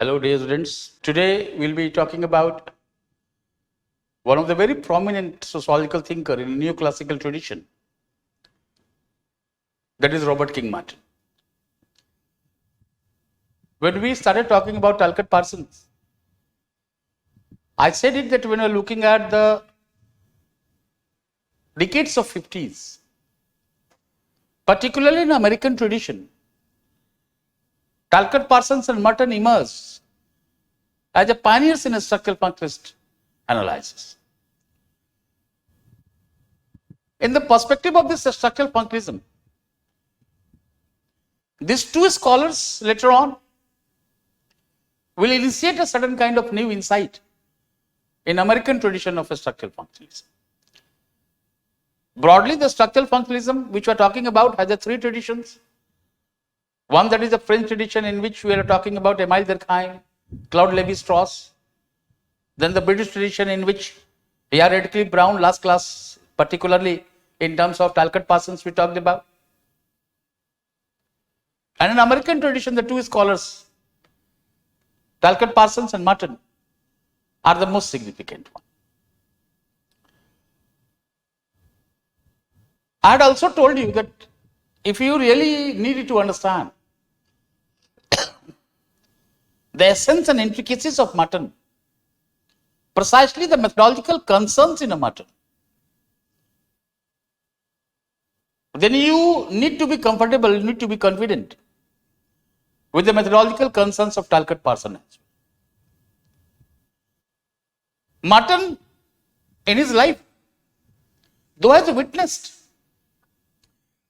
Hello dear students. Today we'll be talking about one of the very prominent sociological thinker in neoclassical tradition, that is Robert King Martin. When we started talking about Talcott Parsons, I said it that when we're looking at the decades of 50s, particularly in American tradition, Talcott Parsons and Merton emerged as a pioneers in a structural functionalist analysis. In the perspective of this structural functionalism, these two scholars later on will initiate a certain kind of new insight in American tradition of a structural functionalism. Broadly, the structural functionalism which we are talking about has three traditions. One, that is the French tradition, in which we are talking about Émile Durkheim, Claude Lévi-Strauss. Then the British tradition, in which A.R. Radcliffe Brown, last class, particularly in terms of Talcott Parsons, we talked about. And in American tradition, the two scholars, Talcott Parsons and Merton, are the most significant one. I had also told you that if you really needed to understand the essence and intricacies of Merton, precisely the methodological concerns in a Merton, then you need to be comfortable, you need to be confident with the methodological concerns of Talcott Parsons. Merton, in his life, though has witnessed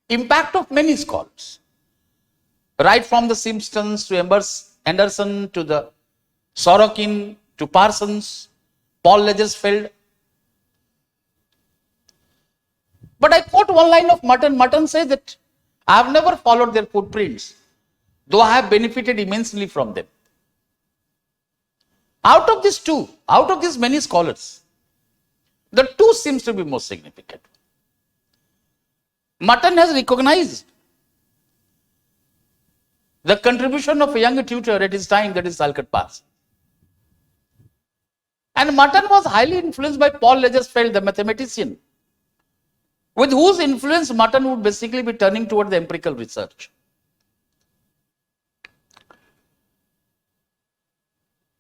impact of many scholars, right from the Simpsons to Anderson to the Sorokin to Parsons, Paul Lagerfeld. But I quote one line of Merton. Merton says that I have never followed their footprints, though I have benefited immensely from them. Out of these two, out of these many scholars, the two seems to be most significant. Merton has recognized the contribution of a young tutor at his time, that is Talcott Parsons. And Merton was highly influenced by Paul Lagerfeld, the mathematician, with whose influence Merton would basically be turning toward the empirical research.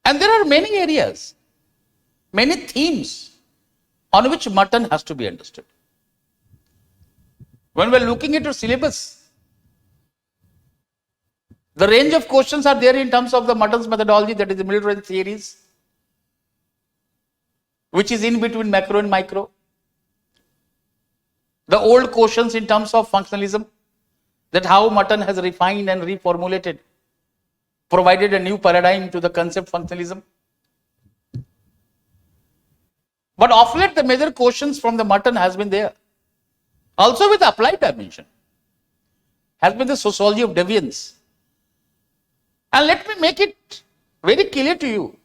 And there are many areas, many themes on which Merton has to be understood. When we are looking at your syllabus, the range of questions are there in terms of the Merton's methodology, that is the middle range theories, which is in between macro and micro. The old questions in terms of functionalism, that how Merton has refined and reformulated, provided a new paradigm to the concept functionalism. But of late, the major questions from the Merton has been there. Also with applied dimension, has been the sociology of deviance. And let me make it very clear to you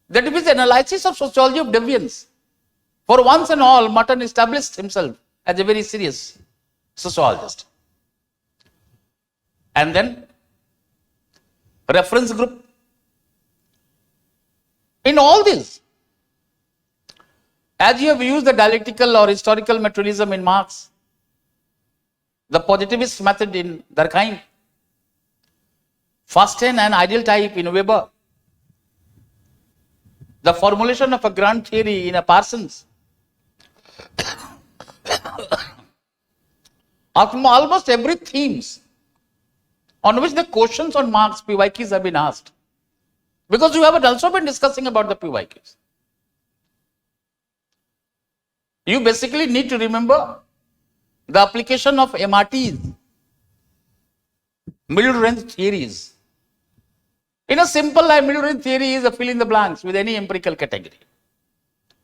that with the analysis of sociology of deviance, for once and all, Merton established himself as a very serious sociologist. And then reference group. In all this, as you have used the dialectical or historical materialism in Marx, the positivist method in Durkheim, Fasten and ideal type in Weber, the formulation of a grand theory in a Parsons, almost every themes on which the questions on Marx, PYQs have been asked, because you have also been discussing about the PYQs. You basically need to remember the application of MRT's middle range theories. In a simple line, middle range theory is a fill in the blanks with any empirical category.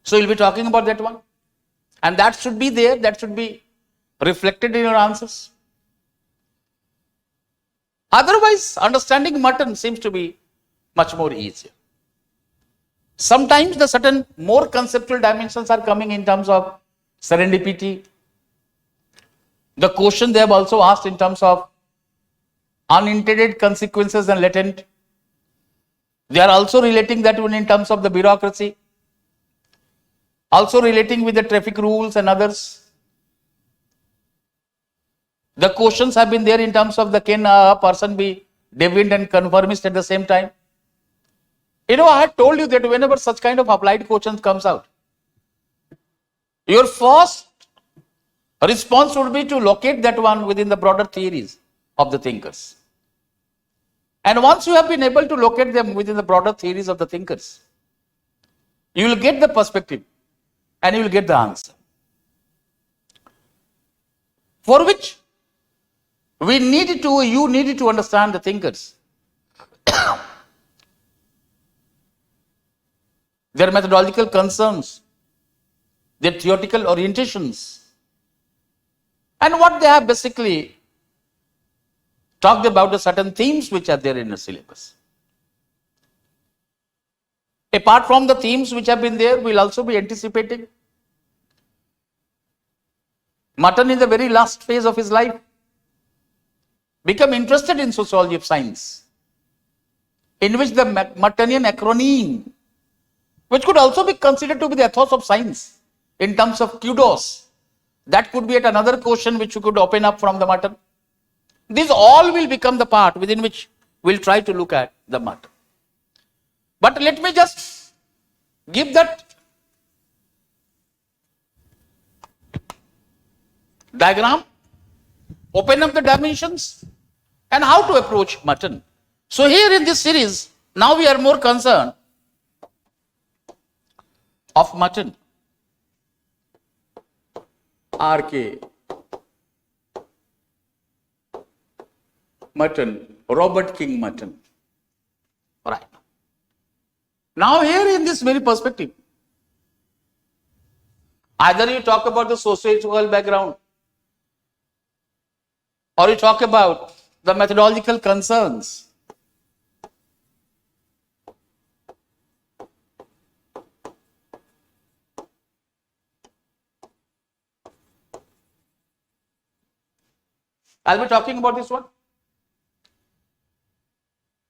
So you'll be talking about that one. And that should be there, that should be reflected in your answers. Otherwise, understanding Merton seems to be much more easier. Sometimes the certain more conceptual dimensions are coming in terms of serendipity. The question they have also asked in terms of unintended consequences and latent. They are also relating that one in terms of the bureaucracy, also relating with the traffic rules and others. The questions have been there in terms of the can a person be deviant and conformist at the same time. I had told you that whenever such kind of applied questions comes out, your first response would be to locate that one within the broader theories of the thinkers. And once you have been able to locate them within the broader theories of the thinkers, you will get the perspective and you will get the answer. For which you needed to understand the thinkers, their methodological concerns, their theoretical orientations, and what they have basically talked about the certain themes which are there in the syllabus. Apart from the themes which have been there, we will also be anticipating Merton in the very last phase of his life become interested in sociology of science, in which the Mertonian acronym, which could also be considered to be the ethos of science in terms of kudos, that could be at another question which you could open up from the Merton. These all will become the part within which we'll try to look at the Merton. But let me just give that diagram, open up the dimensions, and how to approach Merton. So here in this series, now we are more concerned of Merton, R.K. Merton, Robert King Merton. Right. Now here in this very perspective, either you talk about the sociological background, or you talk about the methodological concerns, I'll be talking about this one.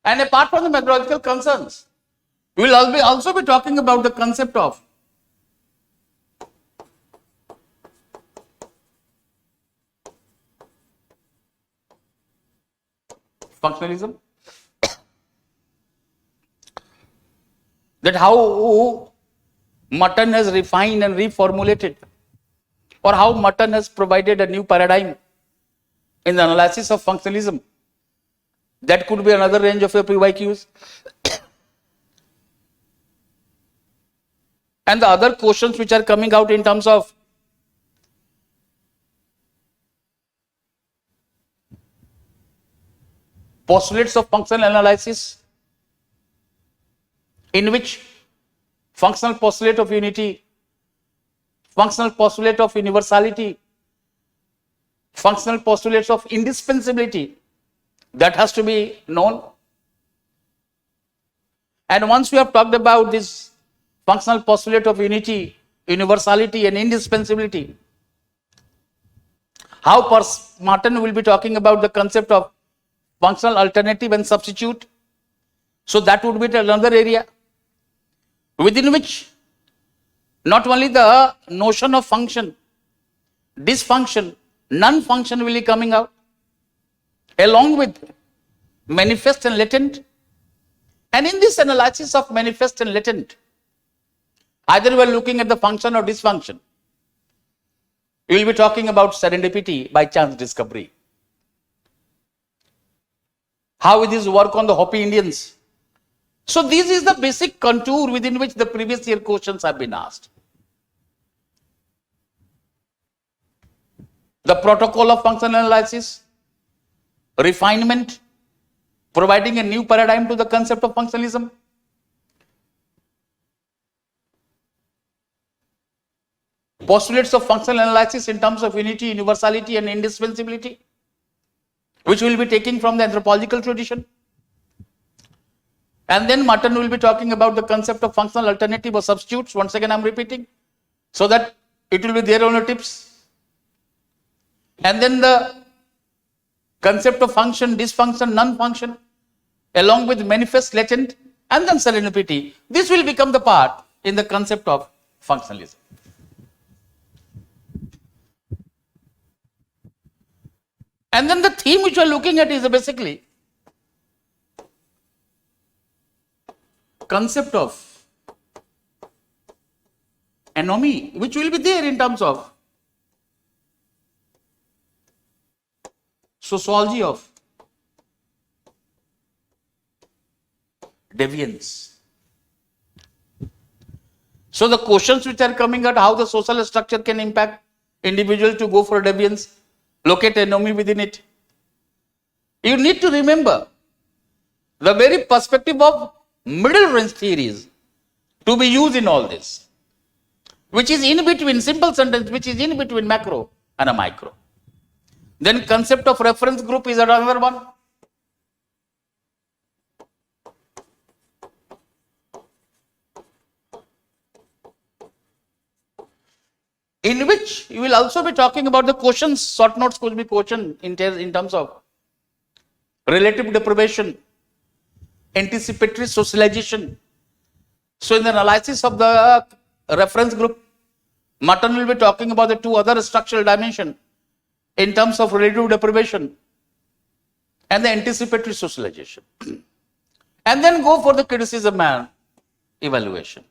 And apart from the methodological concerns, we will also be talking about the concept of functionalism, that how Merton has refined and reformulated, or how Merton has provided a new paradigm in the analysis of functionalism. That could be another range of PYQs. And the other questions which are coming out in terms of postulates of functional analysis, in which functional postulate of unity, functional postulate of universality, functional postulates of indispensability, that has to be known. And once we have talked about this functional postulate of unity, universality and indispensability, how Merton will be talking about the concept of functional alternative and substitute. So that would be another area within which not only the notion of function, dysfunction, non-function will be coming out, along with manifest and latent. And in this analysis of manifest and latent, either we are looking at the function or dysfunction. We will be talking about serendipity, by chance discovery. How it is work on the Hopi Indians. So this is the basic contour within which the previous year questions have been asked. The protocol of functional analysis, refinement, providing a new paradigm to the concept of functionalism. Postulates of functional analysis in terms of unity, universality and indispensability, which we will be taking from the anthropological tradition. And then Merton will be talking about the concept of functional alternative or substitutes. Once again I am repeating, so that it will be there on the tips. And then the concept of function, dysfunction, non-function, along with manifest, latent and then serendipity. This will become the part in the concept of functionalism. And then the theme which we are looking at is basically concept of anomie, which will be there in terms of sociology of deviance. So the questions which are coming at how the social structure can impact individuals to go for deviance, locate anomie within it. You need to remember the very perspective of middle range theories to be used in all this, which is in between simple sentence, which is in between macro and a micro. Then concept of reference group is another one. In which you will also be talking about the quotients, short notes could be quotient in terms of relative deprivation, anticipatory socialization. So in the analysis of the reference group, Merton will be talking about the two other structural dimensions in terms of relative deprivation and the anticipatory socialization. And then go for the criticism and evaluation.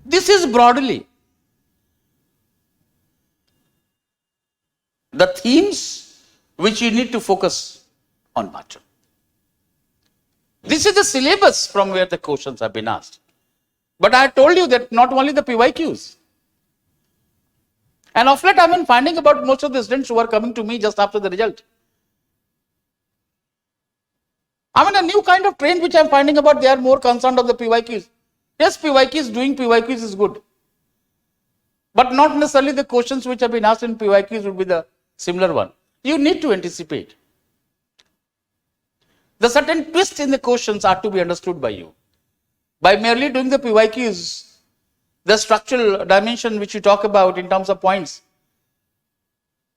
This is broadly the themes which you need to focus on Merton. This is the syllabus from where the questions have been asked. But I told you that not only the PYQs. And of late I have been finding about most of the students who are coming to me just after the result. I mean a new kind of trend which I am finding about, they are more concerned of the PYQs. Yes, PYQs, doing PYQs is good. But not necessarily the questions which have been asked in PYQs would be the similar one. You need to anticipate. The certain twists in the questions are to be understood by you. By merely doing the PYQs, the structural dimension which you talk about in terms of points,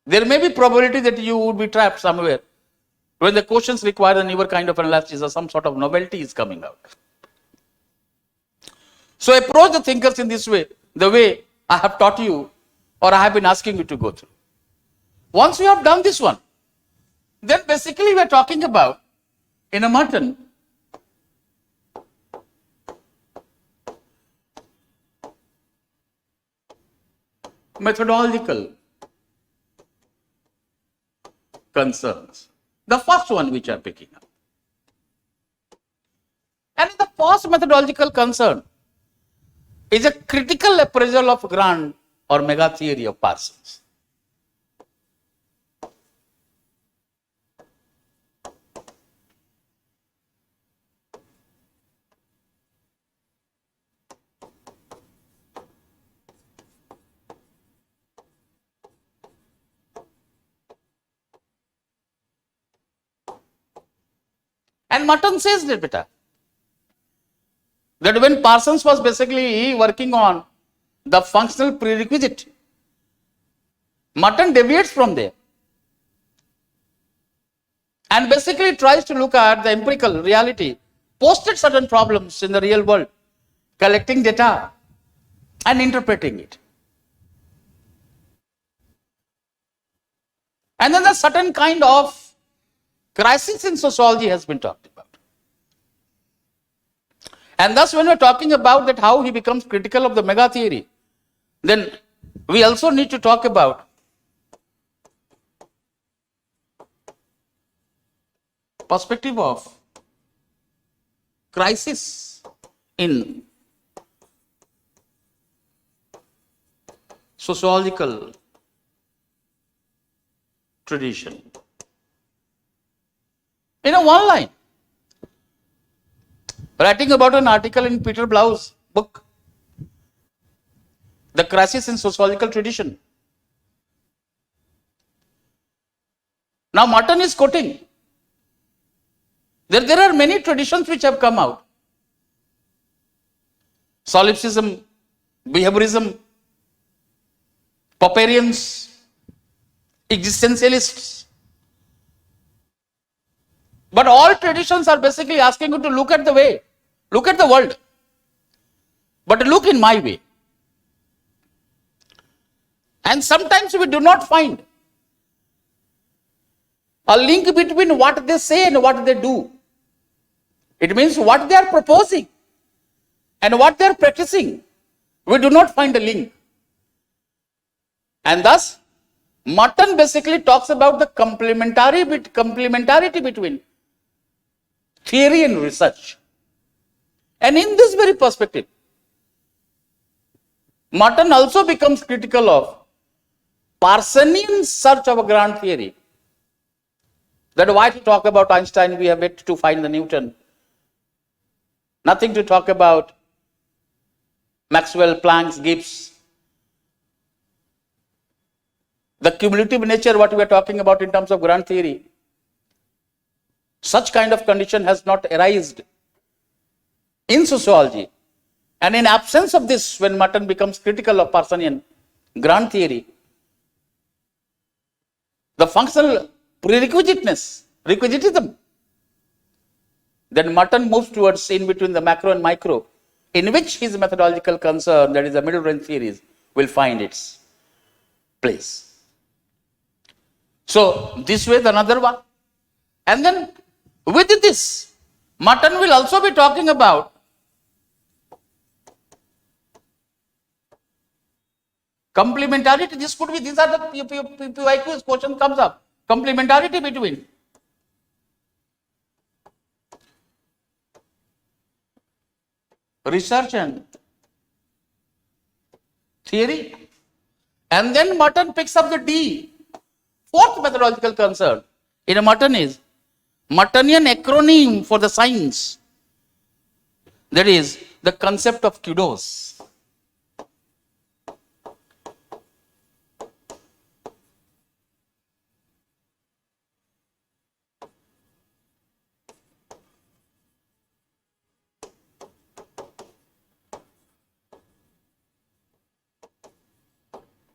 there may be probability that you would be trapped somewhere when the questions require a newer kind of analysis or some sort of novelty is coming out. So approach the thinkers in this way, the way I have taught you or I have been asking you to go through. Once you have done this one, then basically we are talking about in a Merton methodological concerns. The first one which I am picking up. And in the first methodological concern is a critical appraisal of grand or mega theory of Parsons. And Merton says that, beta, that when Parsons was basically working on the functional prerequisite, Merton deviates from there and basically tries to look at the empirical reality, posted certain problems in the real world, collecting data and interpreting it. And then a certain kind of crisis in sociology has been talked about. And thus when we are talking about that how he becomes critical of the mega theory, then we also need to talk about perspective of crisis in sociological tradition. In a one line, writing about an article in Peter Blau's book, The Crisis in Sociological Tradition. Now Merton is quoting that there are many traditions which have come out. Solipsism, behaviorism, Popperians, existentialists. But all traditions are basically asking you to look at the world, but look in my way. And sometimes we do not find a link between what they say and what they do. It means what they are proposing and what they are practicing, we do not find a link. And thus, Merton basically talks about the complementarity between theory and research. And in this very perspective, Merton also becomes critical of Parsonian search of a grand theory. That why to talk about Einstein, we have yet to find the Newton. Nothing to talk about Maxwell, Planck, Gibbs. The cumulative nature, what we are talking about in terms of grand theory, such kind of condition has not arisen in sociology. And in absence of this, when Merton becomes critical of Parsonian grand theory, the functional requisitism, then Merton moves towards in between the macro and micro, in which his methodological concern, that is the middle range theories, will find its place. So this way, another one. And then with this, Merton will also be talking about complementarity. This could be, these are the PYQs question comes up. Complementarity between research and theory. And then Merton picks up the D. Fourth methodological concern in a Merton is Mertonian acronym for the science. That is the concept of kudos.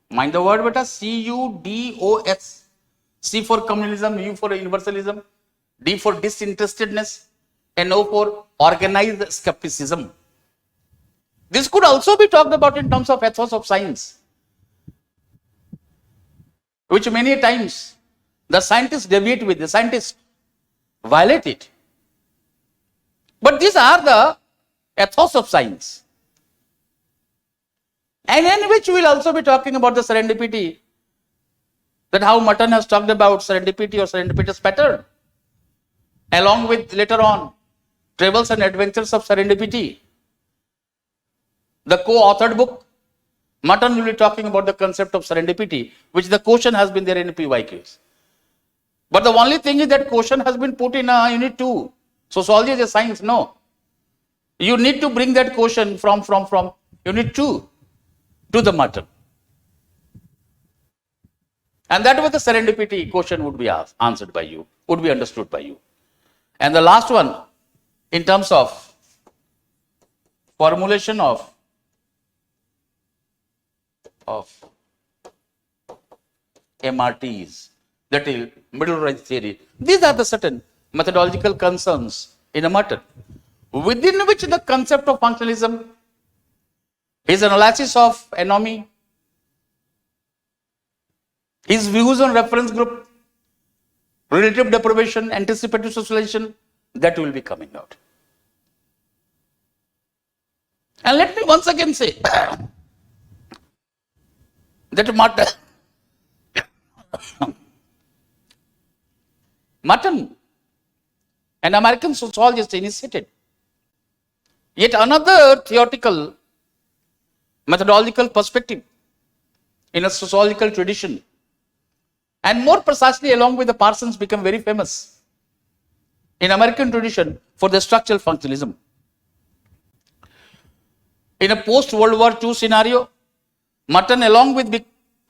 Mind the word, beta. CUDOS. C for communalism, U for universalism, D for disinterestedness, and O for organized skepticism. This could also be talked about in terms of ethos of science, which many times the scientists deviate with, the scientists violate it. But these are the ethos of science. And in which we will also be talking about the serendipity, that how Merton has talked about serendipity or serendipitous pattern, along with later on Travels and Adventures of Serendipity. The co-authored book, Merton will be talking about the concept of serendipity, which the question has been there in PYQs. But the only thing is that question has been put in unit 2. Sociology is a science. No. You need to bring that question from unit 2 to the Merton. And that way the serendipity question would be answered by you, would be understood by you. And the last one, in terms of formulation of MRTs, that is middle range theory. These are the certain methodological concerns in a Merton, within which the concept of functionalism, his analysis of anomie, his views on reference group, relative deprivation, anticipative socialization, that will be coming out. And let me once again say that Merton, an American sociologist, initiated yet another theoretical methodological perspective in a sociological tradition. And more precisely, along with the Parsons, become very famous in American tradition for the structural functionalism. In a post-World War II scenario, Merton, along with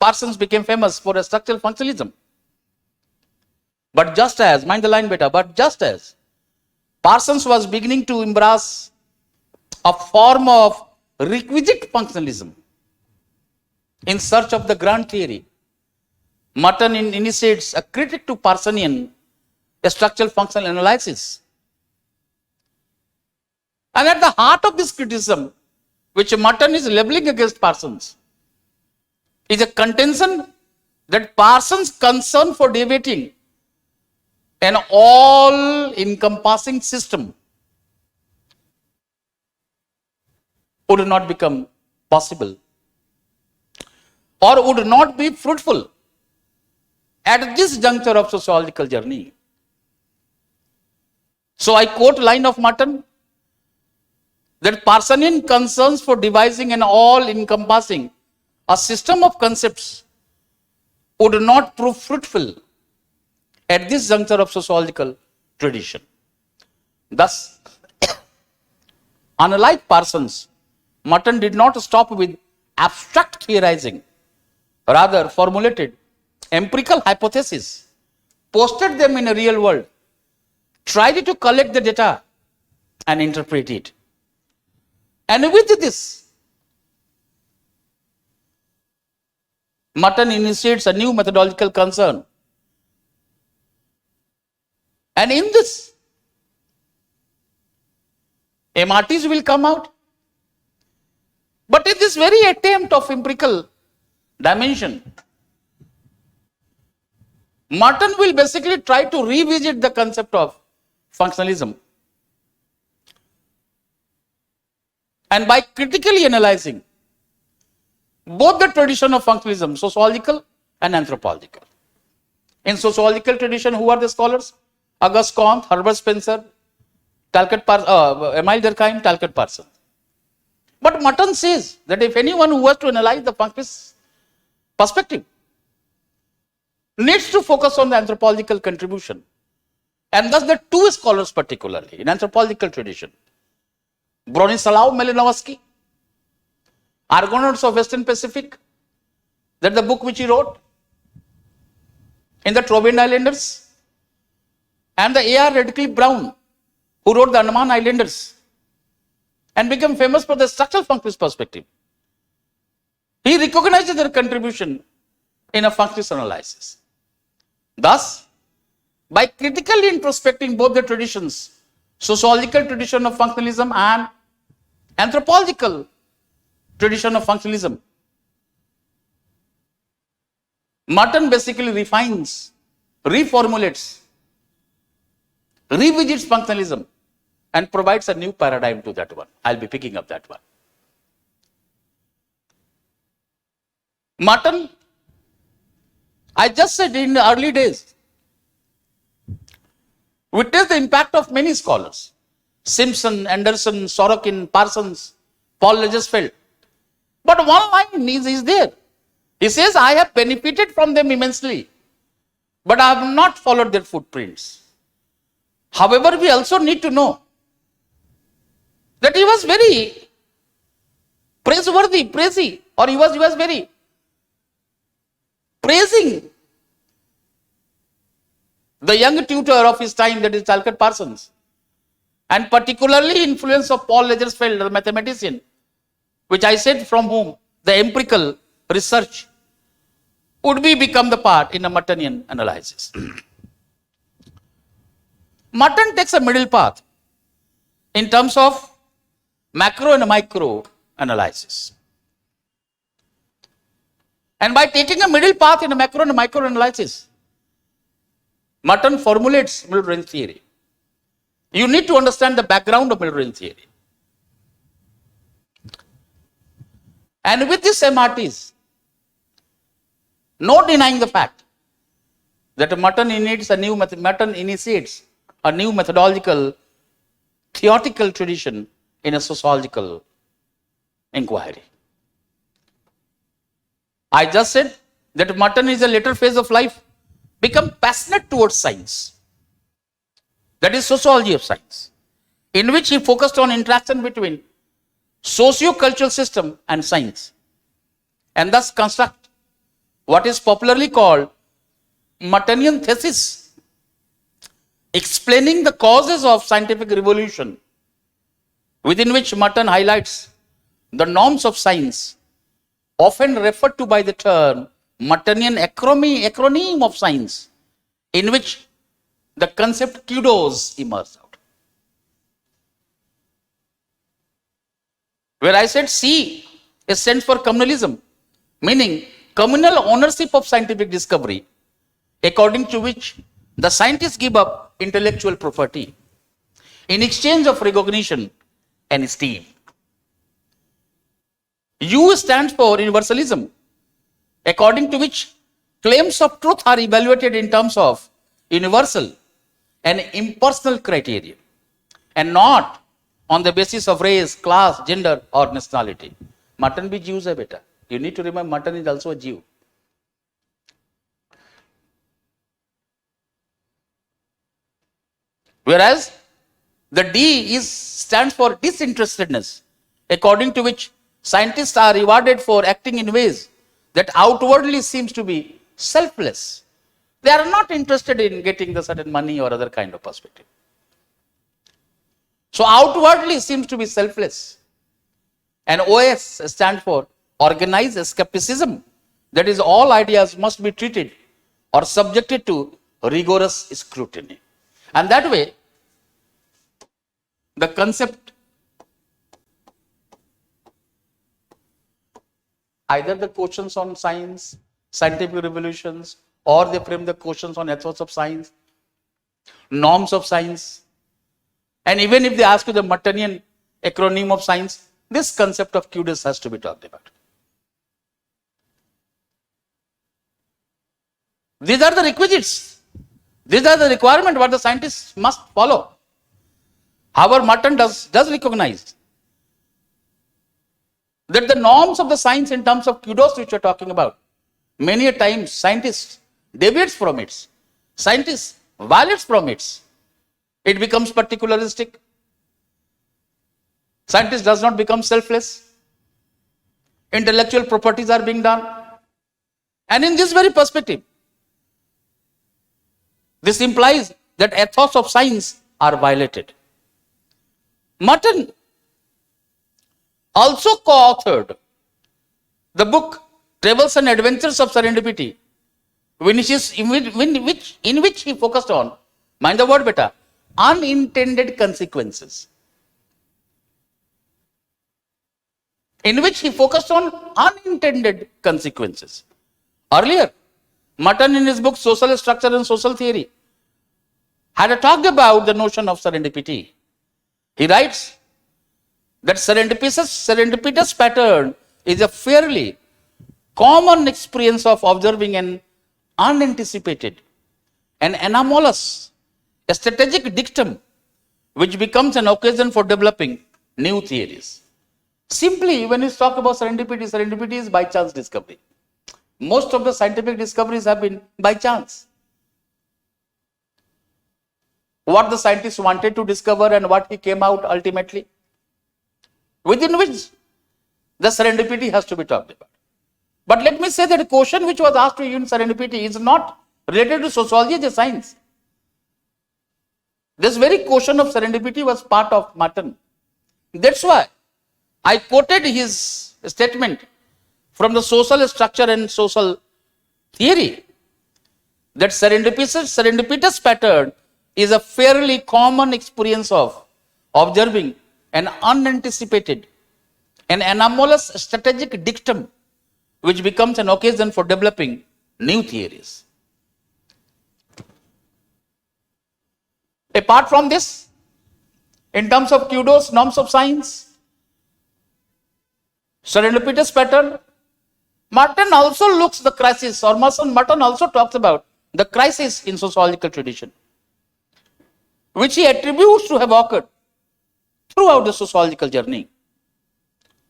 Parsons, became famous for a structural functionalism. But just as, mind the line beta, but just as Parsons was beginning to embrace a form of requisite functionalism, in search of the grand theory, Merton initiates a critique to Parsonian structural functional analysis. And at the heart of this criticism, which Merton is leveling against Parsons, is a contention that Parsons' concern for debating an all-encompassing system would not become possible or would not be fruitful at this juncture of sociological journey. So I quote a line of Merton that Parsonian concerns for devising an all-encompassing a system of concepts would not prove fruitful at this juncture of sociological tradition. Thus, unlike Parsons, Merton did not stop with abstract theorizing, rather formulated empirical hypotheses, posted them in a real world, tried to collect the data and interpret it. And with this, Merton initiates a new methodological concern. And in this, MRTs will come out. But in this very attempt of empirical dimension, Merton will basically try to revisit the concept of functionalism. And by critically analyzing both the tradition of functionalism, sociological and anthropological. In sociological tradition, who are the scholars? Auguste Comte, Herbert Spencer, Emile Durkheim, Talcott Parsons. But Merton says that if anyone who was to analyze the functionalist perspective needs to focus on the anthropological contribution, and thus the two scholars particularly in anthropological tradition, Bronislaw Malinowski, Argonauts of Western Pacific, that's the book which he wrote, in the Trobriand Islanders, and the A.R. Radcliffe Brown, who wrote the Andaman Islanders and became famous for the structural functionalist perspective. He recognizes their contribution in a functionalist analysis. Thus, by critically introspecting both the traditions, sociological tradition of functionalism and anthropological tradition of functionalism, Merton basically refines, reformulates, revisits functionalism and provides a new paradigm to that one. I'll be picking up that one. Merton, I just said in the early days, witnessed the impact of many scholars, Simpson, Anderson, Sorokin, Parsons, Paul Lazarsfeld. But one line is there. He says, I have benefited from them immensely, but I have not followed their footprints. However, we also need to know that he was very praiseworthy, or he was very praising the young tutor of his time, that is Talcott Parsons, and particularly influence of Paul Lazarsfeld, the mathematician, which I said from whom the empirical research would become the part in a Mertonian analysis. Merton takes a middle path in terms of macro and micro analysis. And by taking a middle path in a macro and micro analysis, Merton formulates middle range theory. You need to understand the background of middle range theory. And with these MRTs, no denying the fact that Merton initiates a new methodological, theoretical tradition in a sociological inquiry. I just said that Merton is a later phase of life, become passionate towards science, that is sociology of science, in which he focused on interaction between socio-cultural system and science, and thus construct what is popularly called Mertonian thesis, explaining the causes of scientific revolution, within which Merton highlights the norms of science often referred to by the term Mertonian acronym of science, in which the concept kudos emerged out. Where I said C stands for communalism, meaning communal ownership of scientific discovery, according to which the scientists give up intellectual property in exchange of recognition and esteem. U stands for universalism, according to which claims of truth are evaluated in terms of universal and impersonal criteria, and not on the basis of race, class, gender, or nationality. Merton bhi Jews hai beta. You need to remember Merton is also a Jew. Whereas the D stands for disinterestedness, according to which scientists are rewarded for acting in ways that outwardly seems to be selfless. They are not interested in getting the certain money or other kind of perspective. So outwardly seems to be selfless. And OS stands for organized skepticism. That is, all ideas must be treated or subjected to rigorous scrutiny. And that way, the concept, either the questions on science, scientific revolutions, or they frame the questions on ethos of science, norms of science, and even if they ask you the Mertonian acronym of science, this concept of kudos has to be talked about. These are the requisites. These are the requirements what the scientists must follow. However, Merton does recognize that the norms of the science in terms of kudos which we are talking about, many a times scientists deviates from it. Scientists violates from it. It becomes particularistic. Scientist does not become selfless. Intellectual properties are being done. And in this very perspective, this implies that ethos of science are violated. Merton also co-authored the book Travels and Adventures of Serendipity, in which he focused on, mind the word beta, unintended consequences. In which he focused on unintended consequences. Earlier, Merton in his book Social Structure and Social Theory had talked about the notion of serendipity. He writes that serendipitous pattern is a fairly common experience of observing an unanticipated and anomalous strategic dictum which becomes an occasion for developing new theories. Simply, when you talk about serendipity, serendipity is by chance discovery. Most of the scientific discoveries have been by chance. What the scientist wanted to discover and what he came out ultimately, within which the serendipity has to be talked about. But let me say that the question which was asked to you in serendipity is not related to sociology as a science. This very question of serendipity was part of Merton. That's why I quoted his statement from the Social Structure and Social Theory that serendipitous pattern is a fairly common experience of observing an unanticipated and anomalous strategic dictum which becomes an occasion for developing new theories. Apart from this, in terms of kudos, norms of science, serendipitous pattern, Merton also looks the crisis, or Merton also talks about the crisis in sociological tradition, which he attributes to have occurred throughout the sociological journey,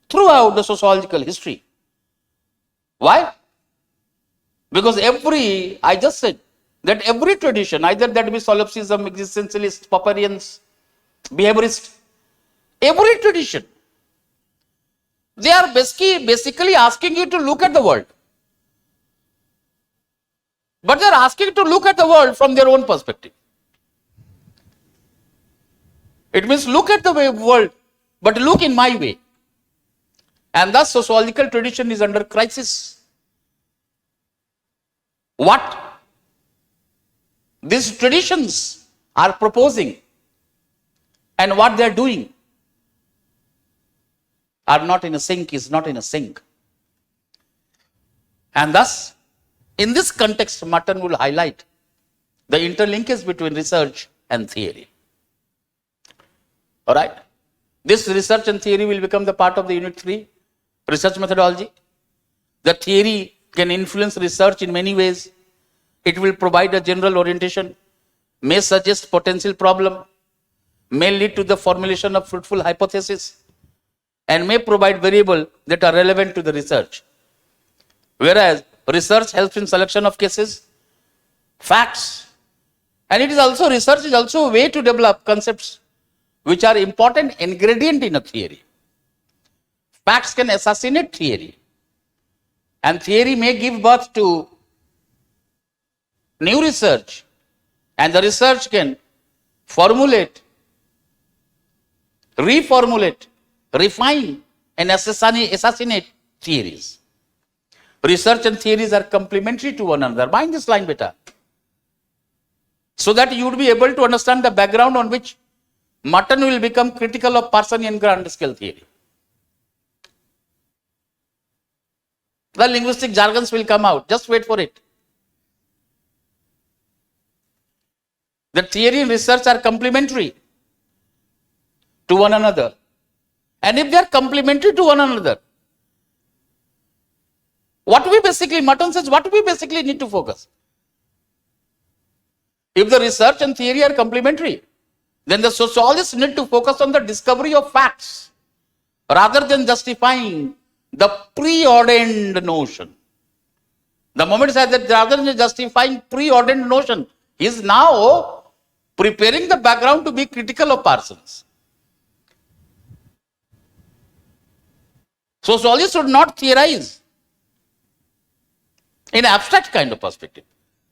throughout the sociological history. Why? Because I just said that every tradition, either that be solipsism, existentialist, Popperians, behaviorist, every tradition, they are basically asking you to look at the world. But they are asking to look at the world from their own perspective. It means look at the world, but look in my way. And thus sociological tradition is under crisis. What these traditions are proposing and what they are doing are not in a sync, is not in a sync. And thus, in this context, Merton will highlight the interlinkage between research and theory. All right? This research and theory will become the part of the Unit 3, research methodology. The theory can influence research in many ways. It will provide a general orientation, may suggest potential problem, may lead to the formulation of fruitful hypothesis, and may provide variables that are relevant to the research. Whereas research helps in selection of cases, facts, and it is also, research is also a way to develop concepts which are important ingredient in a theory. Facts can assassinate theory, and theory may give birth to new research, and the research can formulate, reformulate, refine, and assassinate theories. Research and theories are complementary to one another. Mind this line, beta. So that you would be able to understand the background on which Merton will become critical of Parsonian grand scale theory. The linguistic jargons will come out. Just wait for it. The theory and research are complementary to one another. And if they are complementary to one another, what we basically, Merton says, what we basically need to focus. If the research and theory are complementary, then the sociologists need to focus on the discovery of facts rather than justifying the preordained notion. The moment he says that rather than justifying preordained notion, he is now preparing the background to be critical of Parsons. Sociologists should not theorize in abstract kind of perspective.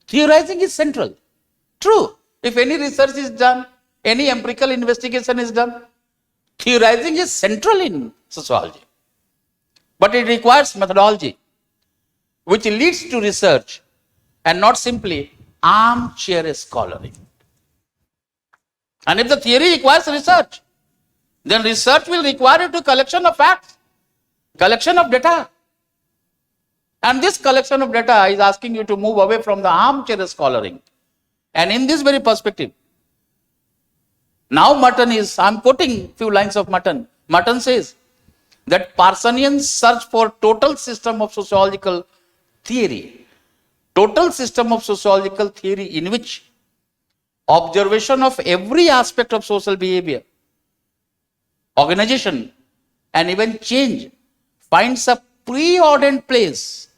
Theorizing is central. True, if any research is done, any empirical investigation is done, theorizing is central in sociology. But it requires methodology which leads to research and not simply armchair scholaring. And if the theory requires research, then research will require it to collection of facts, collection of data. And this collection of data is asking you to move away from the armchair scholaring. And in this very perspective, now Merton is, I am quoting few lines of Merton. Merton says that Parsonians search for total system of sociological theory. Total system of sociological theory in which observation of every aspect of social behavior, organization, and even change finds a preordained place,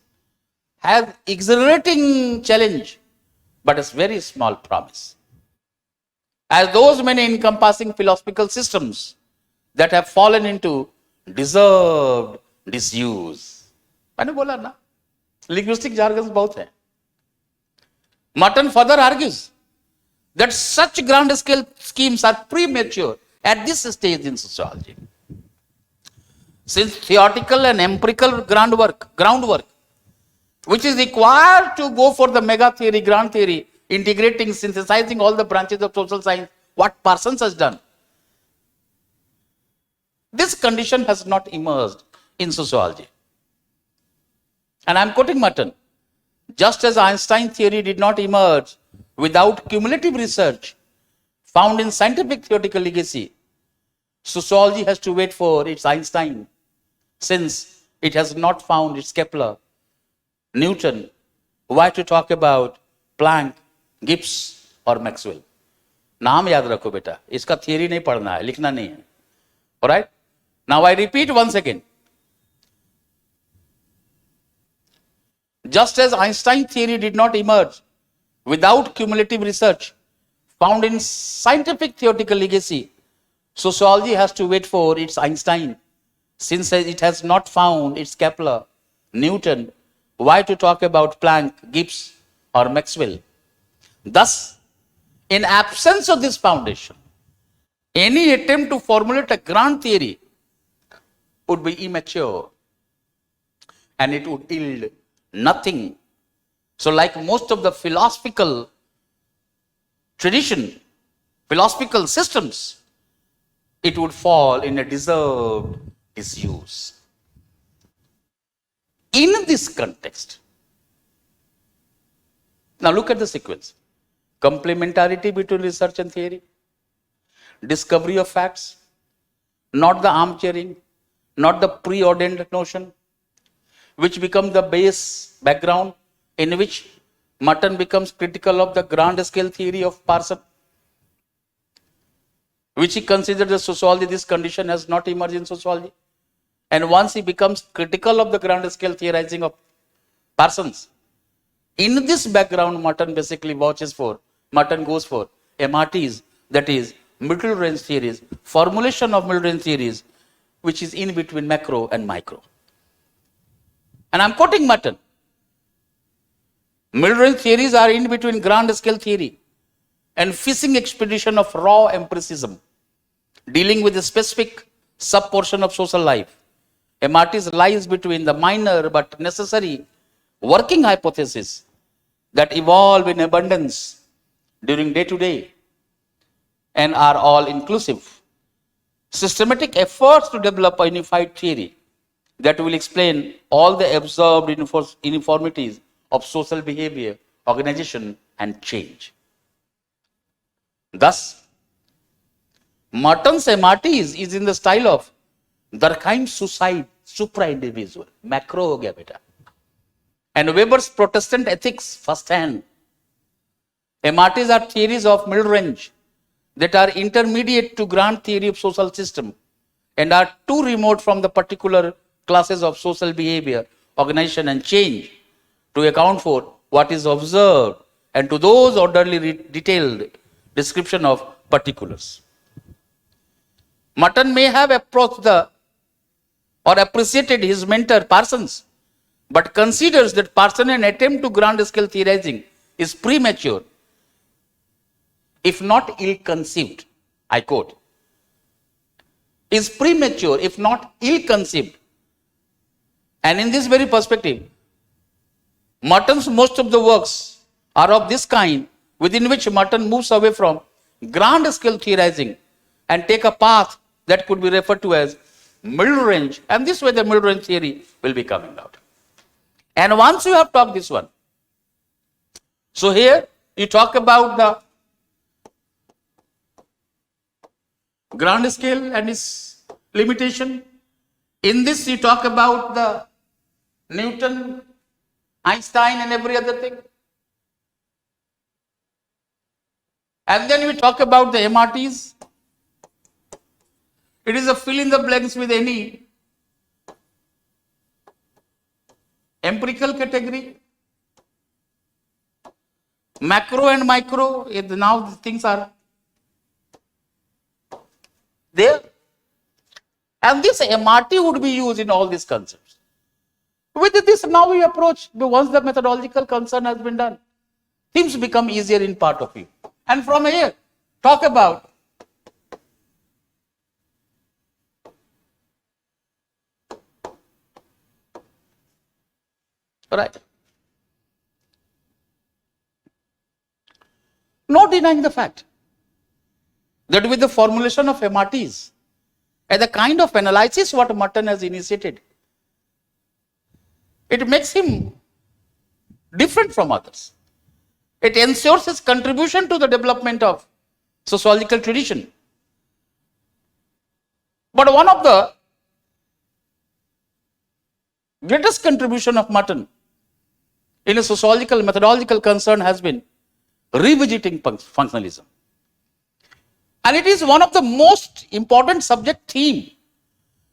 has exhilarating challenge, but a very small promise. As those many encompassing philosophical systems that have fallen into deserved disuse. मैंने बोला ना, linguistic jargons बहुत हैं. Merton further argues that such grand scale schemes are premature at this stage in sociology. Since theoretical and empirical groundwork, which is required to go for the mega theory, grand theory, integrating, synthesizing all the branches of social science, what Parsons has done. This condition has not emerged in sociology. And I am quoting Merton. Just as Einstein theory did not emerge without cumulative research found in scientific theoretical legacy, sociology has to wait for its Einstein, since it has not found its Kepler, Newton. Why to talk about Planck, Gibbs और Maxwell? नाम याद रखो बेटा, इसका theory नहीं पढ़ना है, लिखना नहीं है. Alright? Now I repeat once again. Just as Einstein theory did not emerge without cumulative research found in scientific theoretical legacy, sociology has to wait for its Einstein, since it has not found its Kepler, Newton. Why to talk about Planck, Gibbs, or Maxwell? Thus, in absence of this foundation, any attempt to formulate a grand theory would be immature and it would yield nothing. So like most of the philosophical tradition, philosophical systems, it would fall in a deserved disuse. In this context, now look at the sequence. Complementarity between research and theory, discovery of facts, not the armchairing, not the preordained notion, which become the base background in which Merton becomes critical of the grand scale theory of Parson, which he considers the sociology, this condition has not emerged in sociology. And once he becomes critical of the grand scale theorizing of Parsons, in this background, Merton basically goes for MRTs, that is middle range theories, formulation of middle range theories, which is in between macro and micro. And I'm quoting Merton. Middle range theories are in between grand scale theory and fishing expedition of raw empiricism, dealing with a specific sub-portion of social life. MRTs lies between the minor but necessary working hypotheses that evolve in abundance during day-to-day and are all inclusive. Systematic efforts to develop a unified theory that will explain all the observed uniformities of social behavior, organization, and change. Thus, Merton's MRTs is in the style of Durkheim's suicide, supra-individual, macro ho gaya beta, and Weber's Protestant ethics, first hand. MRTs are theories of middle range that are intermediate to grand theory of social system and are too remote from the particular classes of social behavior, organization, and change to account for what is observed and to those orderly detailed description of particulars. Merton may have approached or appreciated his mentor Parsons, but considers that Parsons' attempt to grand scale theorizing is premature, if not ill-conceived. I quote, is premature, if not ill-conceived. And in this very perspective, Merton's most of the works are of this kind, within which Merton moves away from grand scale theorizing and take a path that could be referred to as middle range, and this way the middle range theory will be coming out. And once you have talked this one, so here you talk about the grand scale and its limitation. In this you talk about the Newton, Einstein, and every other thing. And then we talk about the MRTs. It is a fill in the blanks with any empirical category. Macro and micro, now the things are there. And this MRT would be used in all these concepts. With this, now we approach, once the methodological concern has been done, things become easier in part of you. And from here, talk about right. No denying the fact that with the formulation of MRTs and the kind of analysis what Merton has initiated, it makes him different from others. It ensures his contribution to the development of sociological tradition. But one of the greatest contribution of Merton in a sociological methodological concern has been revisiting functionalism. And it is one of the most important subject theme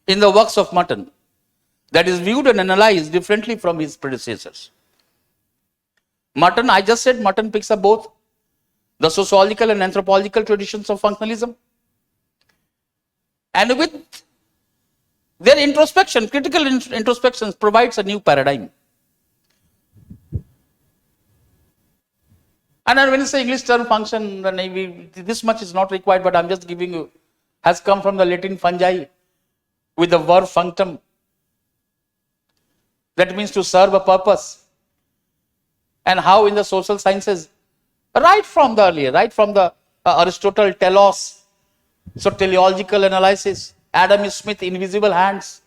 in the works of Merton that is viewed and analyzed differently from his predecessors. Merton, I just said Merton picks up both the sociological and anthropological traditions of functionalism. And with their introspection, critical introspection provides a new paradigm. And when you say English term function, this much is not required, but I'm just giving you, has come from the Latin fungi with the verb functum. That means to serve a purpose. And how in the social sciences, right from the Aristotle telos, so teleological analysis, Adam Smith, invisible hands,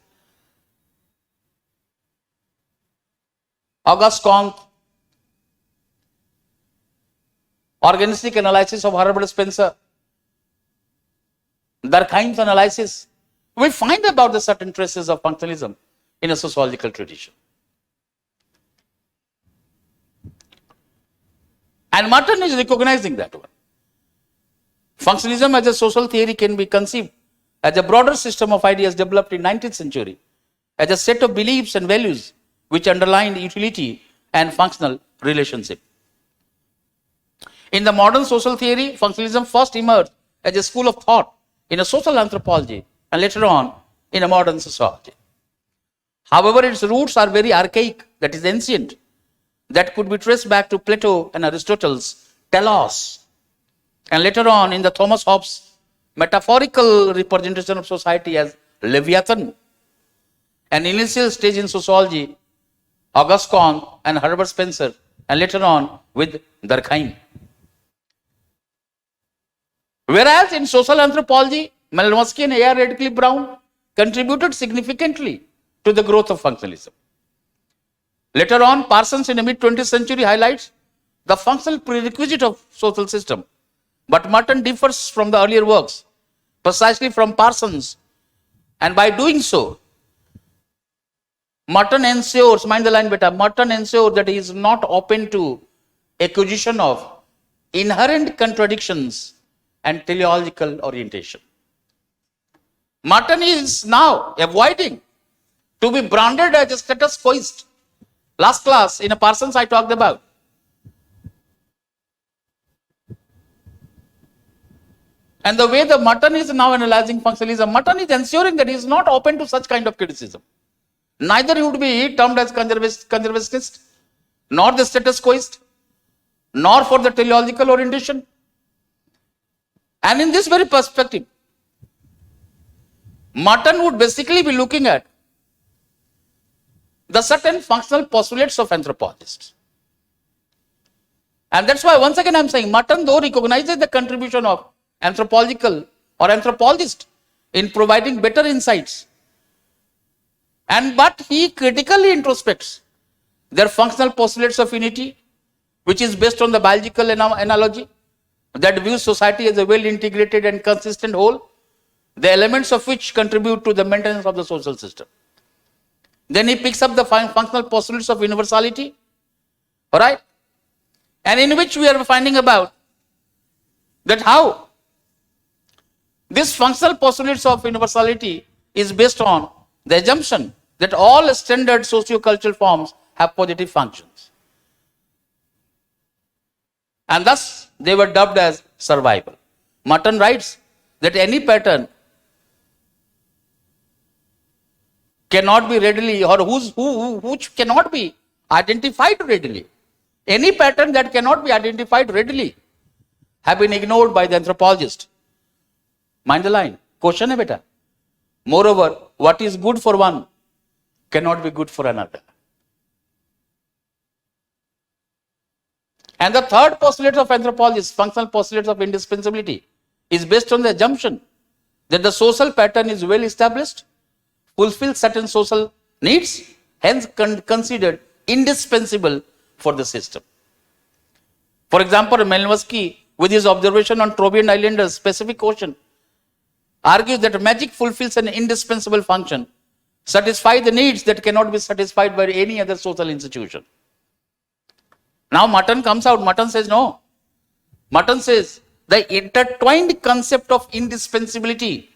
August Comte, organistic analysis of Herbert Spencer, Durkheim's analysis, we find about the certain traces of functionalism in a sociological tradition. And Merton is recognizing that one. Functionalism as a social theory can be conceived as a broader system of ideas developed in 19th century, as a set of beliefs and values which underline utility and functional relationship. In the modern social theory, functionalism first emerged as a school of thought in a social anthropology and later on in a modern sociology. However, its roots are very archaic, that is ancient, that could be traced back to Plato and Aristotle's telos, and later on in the Thomas Hobbes' metaphorical representation of society as Leviathan. An initial stage in sociology, August Comte and Herbert Spencer, and later on with Durkheim. Whereas in social anthropology, Malinowski and A.R. Radcliffe Brown contributed significantly to the growth of functionalism. Later on, Parsons in the mid-20th century highlights the functional prerequisite of social system. But Merton differs from the earlier works, precisely from Parsons. And by doing so, Merton ensures, mind the line beta, Merton ensures that he is not open to acquisition of inherent contradictions and teleological orientation. Merton is now avoiding to be branded as a status quoist. Last class in a Parsons I talked about. And the way the Merton is now analyzing functionalism, Merton is ensuring that he is not open to such kind of criticism. Neither he would be termed as conservationist, nor the status quoist, nor for the teleological orientation. And in this very perspective, Merton would basically be looking at the certain functional postulates of anthropologists. And that's why once again I am saying Merton though recognizes the contribution of anthropological or anthropologist in providing better insights, but he critically introspects their functional postulates of unity, which is based on the biological analogy that views society as a well integrated and consistent whole, the elements of which contribute to the maintenance of the social system. Then he picks up the functional postulates of universality, all right, and in which we are finding about that how this functional postulates of universality is based on the assumption that all standard socio-cultural forms have positive functions. And thus they were dubbed as survival. Merton writes that any pattern cannot be readily or which cannot be identified readily. Any pattern that cannot be identified readily have been ignored by the anthropologist. Mind the line. Question hai beta. Moreover, what is good for one cannot be good for another. And the third postulate of anthropologists, functional postulates of indispensability, is based on the assumption that the social pattern is well established, fulfills certain social needs, hence considered indispensable for the system. For example, Malinowski, with his observation on Trobriand Islanders' Pacific Ocean, argues that magic fulfills an indispensable function, satisfy the needs that cannot be satisfied by any other social institution. Now Merton comes out, Merton says no. Merton says the intertwined concept of indispensability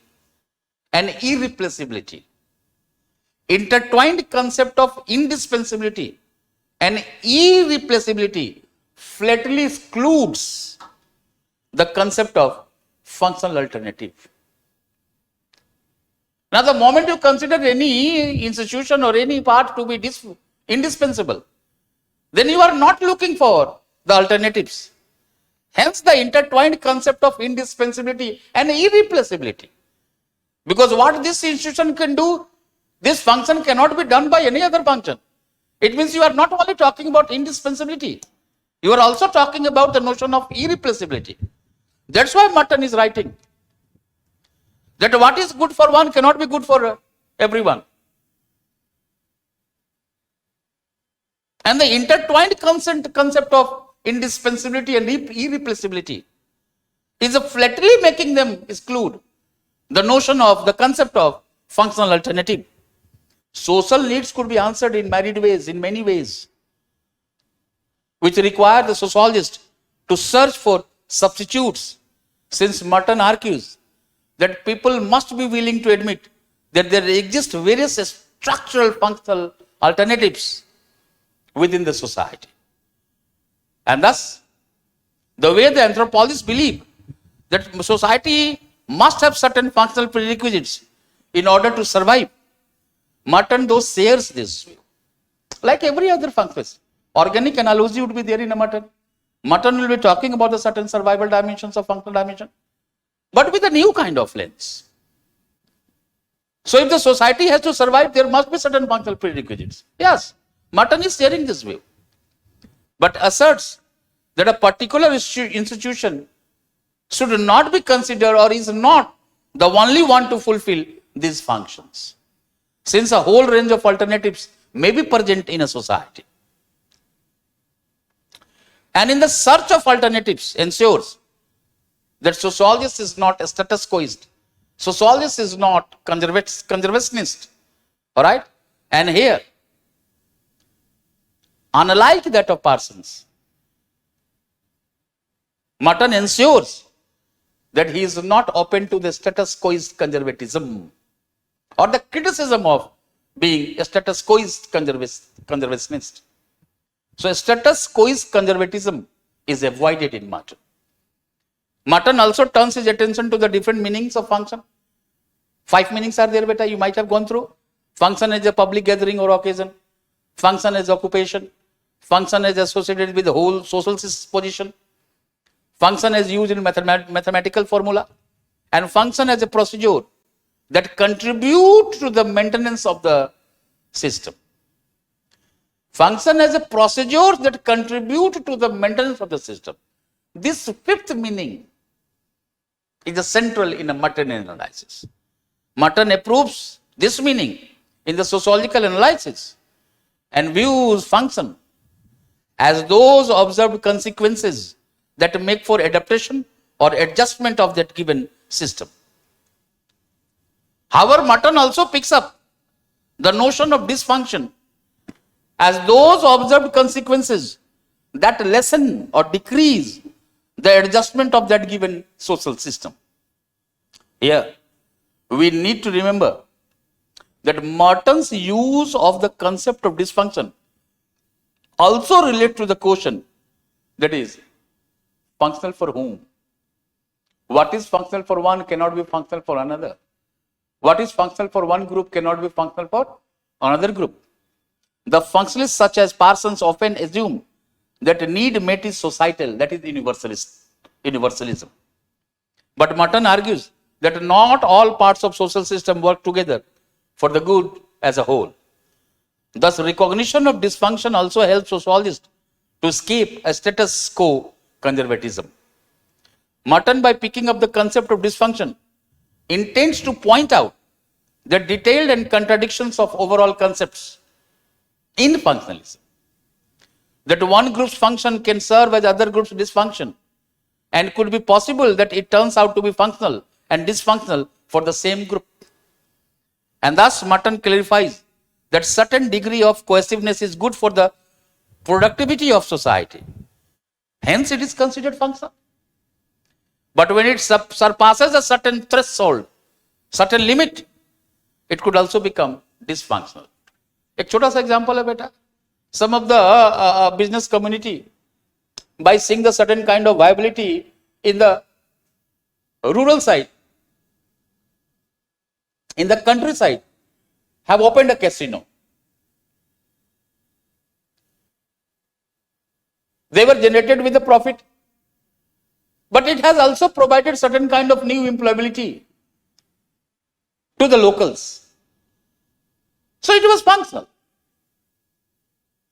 and irreplaceability. Intertwined concept of indispensability and irreplaceability flatly excludes the concept of functional alternative. Now, the moment you consider any institution or any part to be indispensable, then you are not looking for the alternatives. Hence, the intertwined concept of indispensability and irreplaceability. Because what this institution can do, this function cannot be done by any other function. It means you are not only talking about indispensability, you are also talking about the notion of irreplaceability. That's why Merton is writing that what is good for one cannot be good for everyone. And the intertwined concept of indispensability and irreplaceability is flatly making them exclude the notion of the concept of functional alternative. Social needs could be answered in many ways, which require the sociologist to search for substitutes, since Merton argues that people must be willing to admit that there exist various structural functional alternatives within the society. And thus, the way the anthropologists believe that society must have certain functional prerequisites in order to survive, Merton though shares this view. Like every other functionalist, organic analogy would be there in a Merton. Merton will be talking about the certain survival dimensions of functional dimension, but with a new kind of lens. So if the society has to survive, there must be certain functional prerequisites. Yes, Merton is sharing this view, but asserts that a particular institution should not be considered or is not the only one to fulfill these functions, since a whole range of alternatives may be present in a society. And in the search of alternatives ensures that sociologist is not a status quoist. Sociologist is not conservationist. All right? And here, unlike that of Parsons, Merton ensures that he is not open to the status quoist conservatism or the criticism of being a status quoist conservationist. So status quoist conservatism is avoided in Merton. Merton also turns his attention to the different meanings of function. 5 meanings are there, beta, you might have gone through. Function as a public gathering or occasion. Function as occupation. Function as associated with the whole social position. Function as used in mathematical formula. And function as a procedure that contribute to the maintenance of the system. Function as a procedure that contribute to the maintenance of the system. This 5th meaning is central in a Merton analysis. Merton approves this meaning in the sociological analysis and views function as those observed consequences that make for adaptation or adjustment of that given system. However, Merton also picks up the notion of dysfunction as those observed consequences that lessen or decrease the adjustment of that given social system. Here, we need to remember that Merton's use of the concept of dysfunction also relates to the question, that is, functional for whom? What is functional for one cannot be functional for another. What is functional for one group cannot be functional for another group. The functionalists such as Parsons often assume that need met is societal, that is universalism. But Merton argues that not all parts of social system work together for the good as a whole. Thus, recognition of dysfunction also helps sociologists to escape a status quo conservatism. Merton, by picking up the concept of dysfunction, intends to point out the detailed and contradictions of overall concepts in functionalism. That one group's function can serve as other group's dysfunction, and could be possible that it turns out to be functional and dysfunctional for the same group. And thus, Merton clarifies that certain degree of cohesiveness is good for the productivity of society. Hence, it is considered functional. But when it surpasses a certain threshold, certain limit, it could also become dysfunctional. एक छोटा सा example है बेटा. Some of the business community, by seeing the certain kind of viability in the rural side, in the countryside, have opened a casino. They were generated with a profit, but it has also provided certain kind of new employability to the locals. So it was functional.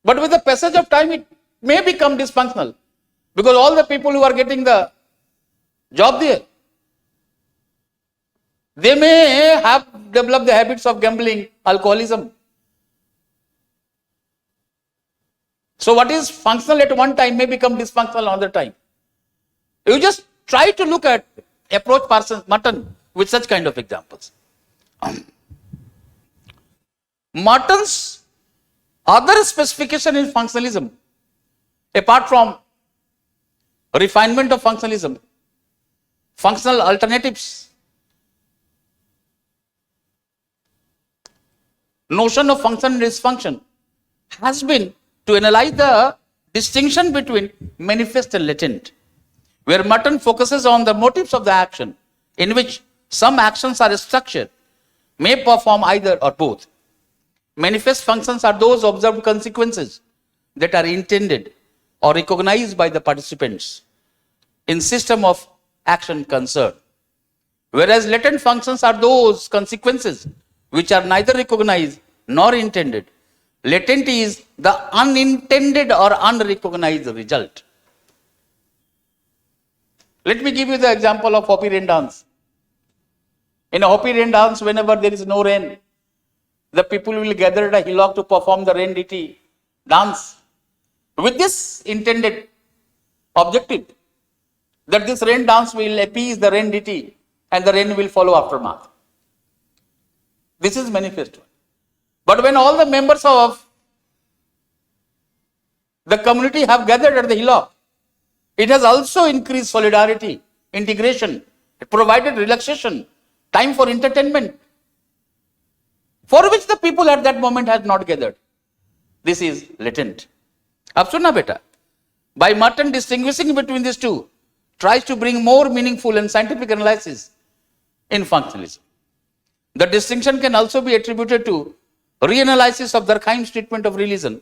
But with the passage of time, it may become dysfunctional because all the people who are getting the job there, they may have developed the habits of gambling, alcoholism. So what is functional at one time may become dysfunctional another time. You just try to look at, approach Merton with such kind of examples. Merton's other specification in functionalism, apart from refinement of functionalism, functional alternatives, notion of function and dysfunction, has been to analyze the distinction between manifest and latent, where Merton focuses on the motives of the action, in which some actions are structured, may perform either or both. Manifest functions are those observed consequences that are intended or recognized by the participants in system of action concerned, whereas latent functions are those consequences which are neither recognized nor intended. Latent is the unintended or unrecognized result. Let me give you the example of Hopi rain dance. In a Hopi rain dance, whenever there is no rain, the people will gather at a hillock to perform the rain deity dance with this intended objective, that this rain dance will appease the rain deity and the rain will follow aftermath. This is manifest. But when all the members of the community have gathered at the hillock, it has also increased solidarity, integration, it provided relaxation, time for entertainment, for which the people at that moment had not gathered. This is latent. Ab sunna beta. By Merton distinguishing between these two, tries to bring more meaningful and scientific analysis in functionalism. The distinction can also be attributed to reanalysis of Durkheim's treatment of religion,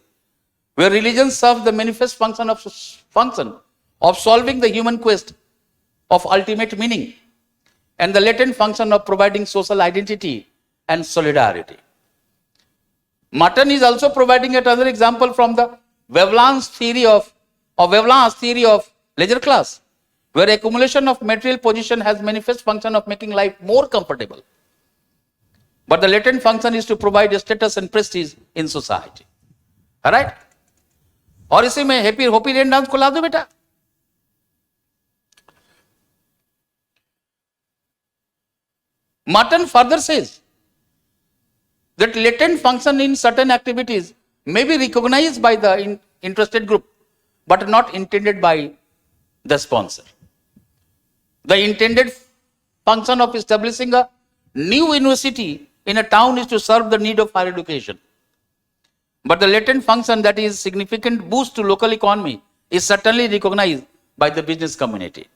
where religion serves the manifest function of solving the human quest of ultimate meaning, and the latent function of providing social identity and solidarity. Merton is also providing another example from the Veblen's theory of leisure class, where accumulation of material possession has manifest function of making life more comfortable. But the latent function is to provide status and prestige in society. Alright? और इसी में होपी rain dance को ला दो बेटा. Merton further says that latent function in certain activities may be recognized by the interested group, but not intended by the sponsor. The intended function of establishing a new university in a town is to serve the need of higher education. But the latent function, that is significant boost to local economy, is certainly recognized by the business community.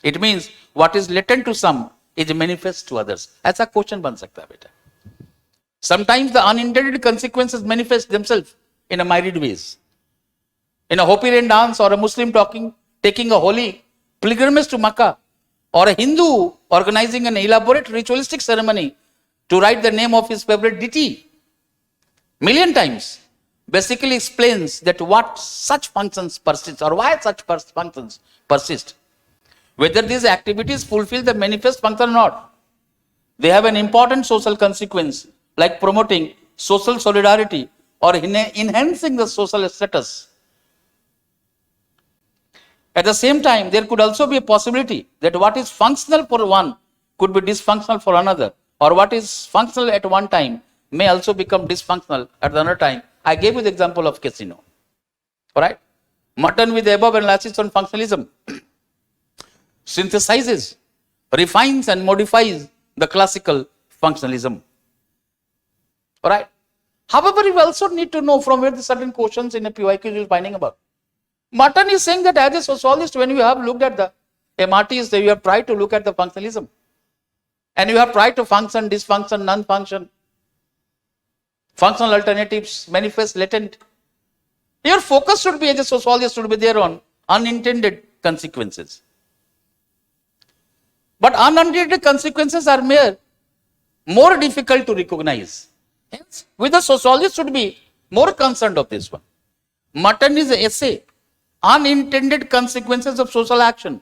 It means what is latent to some is manifest to others. ऐसा question बन सकता है बेटा. Sometimes the unintended consequences manifest themselves in a myriad ways. In a Hopi rain dance, or a Muslim taking a holy pilgrimage to Makkah, or a Hindu organizing an elaborate ritualistic ceremony to write the name of his favorite deity million times, basically explains that what such functions persist, or why such functions persist. Whether these activities fulfill the manifest function or not, they have an important social consequence, like promoting social solidarity or enhancing the social status. At the same time, there could also be a possibility that what is functional for one could be dysfunctional for another, or what is functional at one time may also become dysfunctional at another time. I gave you the example of casino. Alright? Merton, with the above analysis on functionalism, synthesizes, refines and modifies the classical functionalism. Alright? However, you also need to know from where the certain questions in a PYQ you are finding about. Merton is saying that as a sociologist, when you have looked at the MRTs, you have tried to look at the functionalism. And you have tried to function, dysfunction, non-function, functional alternatives, manifest, latent. Your focus should be, as a sociologist, should be there on unintended consequences. But unintended consequences are more difficult to recognize. Hence, with the sociologist should be more concerned of this one. Merton is essay, Unintended Consequences of Social Action,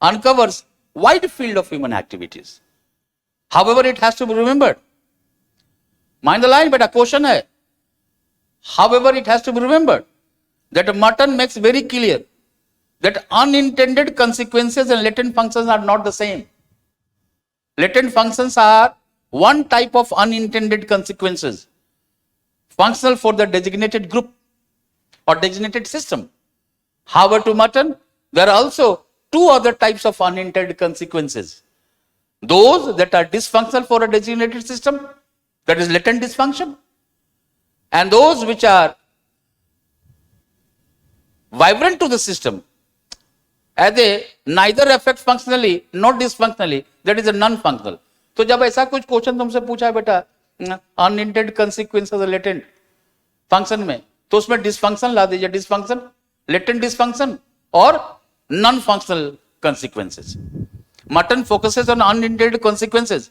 uncovers wide field of human activities. However, it has to be remembered. Mind the line, but a question hai. However, it has to be remembered that Merton makes very clear that unintended consequences and latent functions are not the same. Latent functions are one type of unintended consequences, functional for the designated group or designated system. However, to Merton, there are also two other types of unintended consequences. Those that are dysfunctional for a designated system, that is latent dysfunction, and those which are vibrant to the system, as they neither affect functionally nor dysfunctionally, that is a non-functional. तो जब ऐसा कुछ question तुमसे पूछा है बेटा unintended consequences latent function में, तो उसमें डिसफंक्शन ला दीजिए, डिसफंक्शन, लेटेंट डिसफंक्शन और non functional consequences. Merton focuses on unintended consequences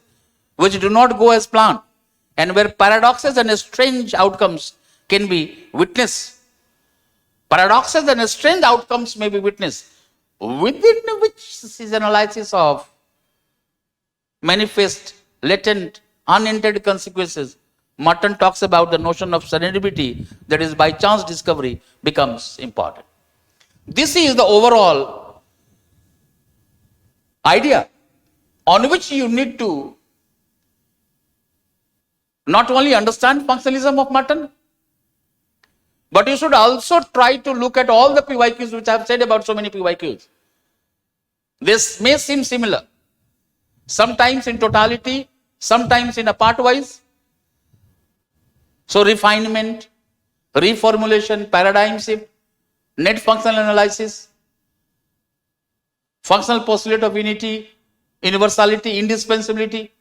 which do not go as planned and where paradoxes and strange outcomes can be witnessed. Paradoxes and strange outcomes may be witnessed, within which his analysis of manifest, latent, unintended consequences, Merton talks about the notion of serendipity, that is by chance discovery, becomes important. This is the overall idea on which you need to not only understand functionalism of Merton, but you should also try to look at all the PYQs which I have said about so many PYQs. This may seem similar, sometimes in totality, sometimes in a part-wise. So refinement, reformulation, paradigm shift, net functional analysis, functional postulate of unity, universality, indispensability.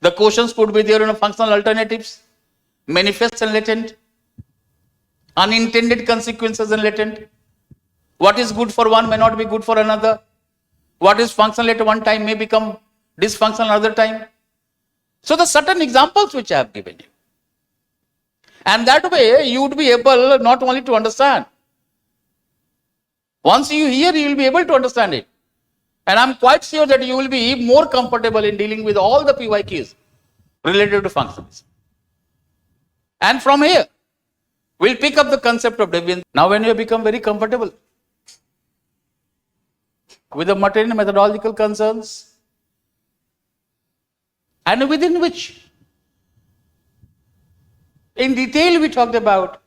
The questions could be there in functional alternatives, manifest and latent, unintended consequences and latent. What is good for one may not be good for another. What is functional at one time may become dysfunctional another time. So the certain examples which I have given you. And that way you would be able not only to understand. Once you hear, you will be able to understand it. And I am quite sure that you will be more comfortable in dealing with all the PYQs related to functions. And from here, we'll pick up the concept of deviance. Now when you become very comfortable with the Mertonian methodological concerns, and within which in detail we talked about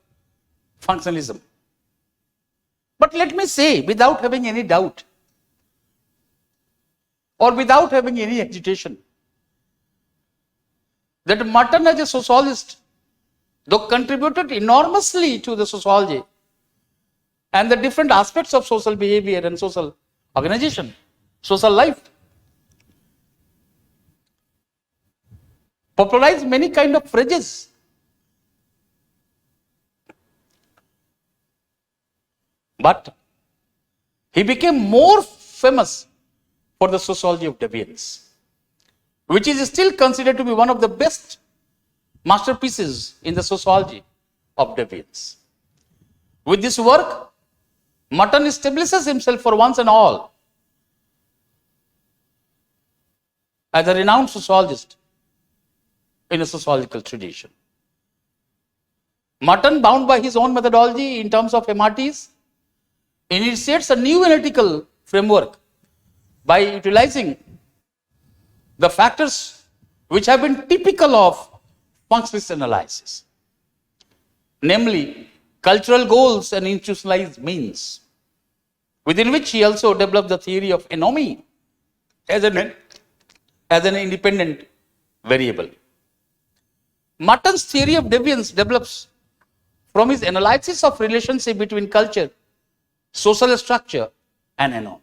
functionalism. But let me say, without having any doubt or without having any agitation, that Merton as a sociologist, though contributed enormously to the sociology and the different aspects of social behavior and social organization, social life, popularized many kind of phrases. But he became more famous for the sociology of deviance, which is still considered to be one of the best masterpieces in the sociology of deviance. With this work, Merton establishes himself for once and all as a renowned sociologist in a sociological tradition. Merton, bound by his own methodology in terms of MRTs, initiates a new analytical framework by utilizing the factors which have been typical of functionalist analysis, namely cultural goals and institutionalized means, within which he also developed the theory of anomie as an independent variable. Merton's theory of deviance develops from his analysis of relationship between culture, social structure and anomie,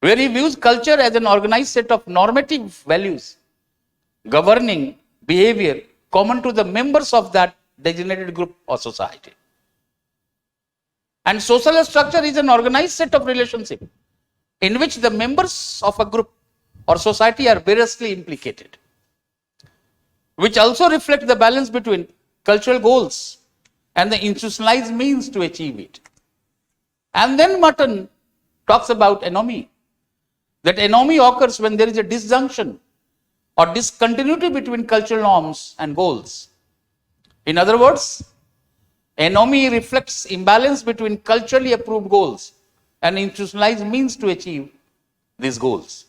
where he views culture as an organized set of normative values governing behavior common to the members of that designated group or society. And social structure is an organized set of relationships in which the members of a group or society are variously implicated, which also reflect the balance between cultural goals and the institutionalized means to achieve it. And then Merton talks about anomie. That anomie occurs when there is a disjunction or discontinuity between cultural norms and goals. In other words, anomie reflects imbalance between culturally approved goals and institutionalized means to achieve these goals.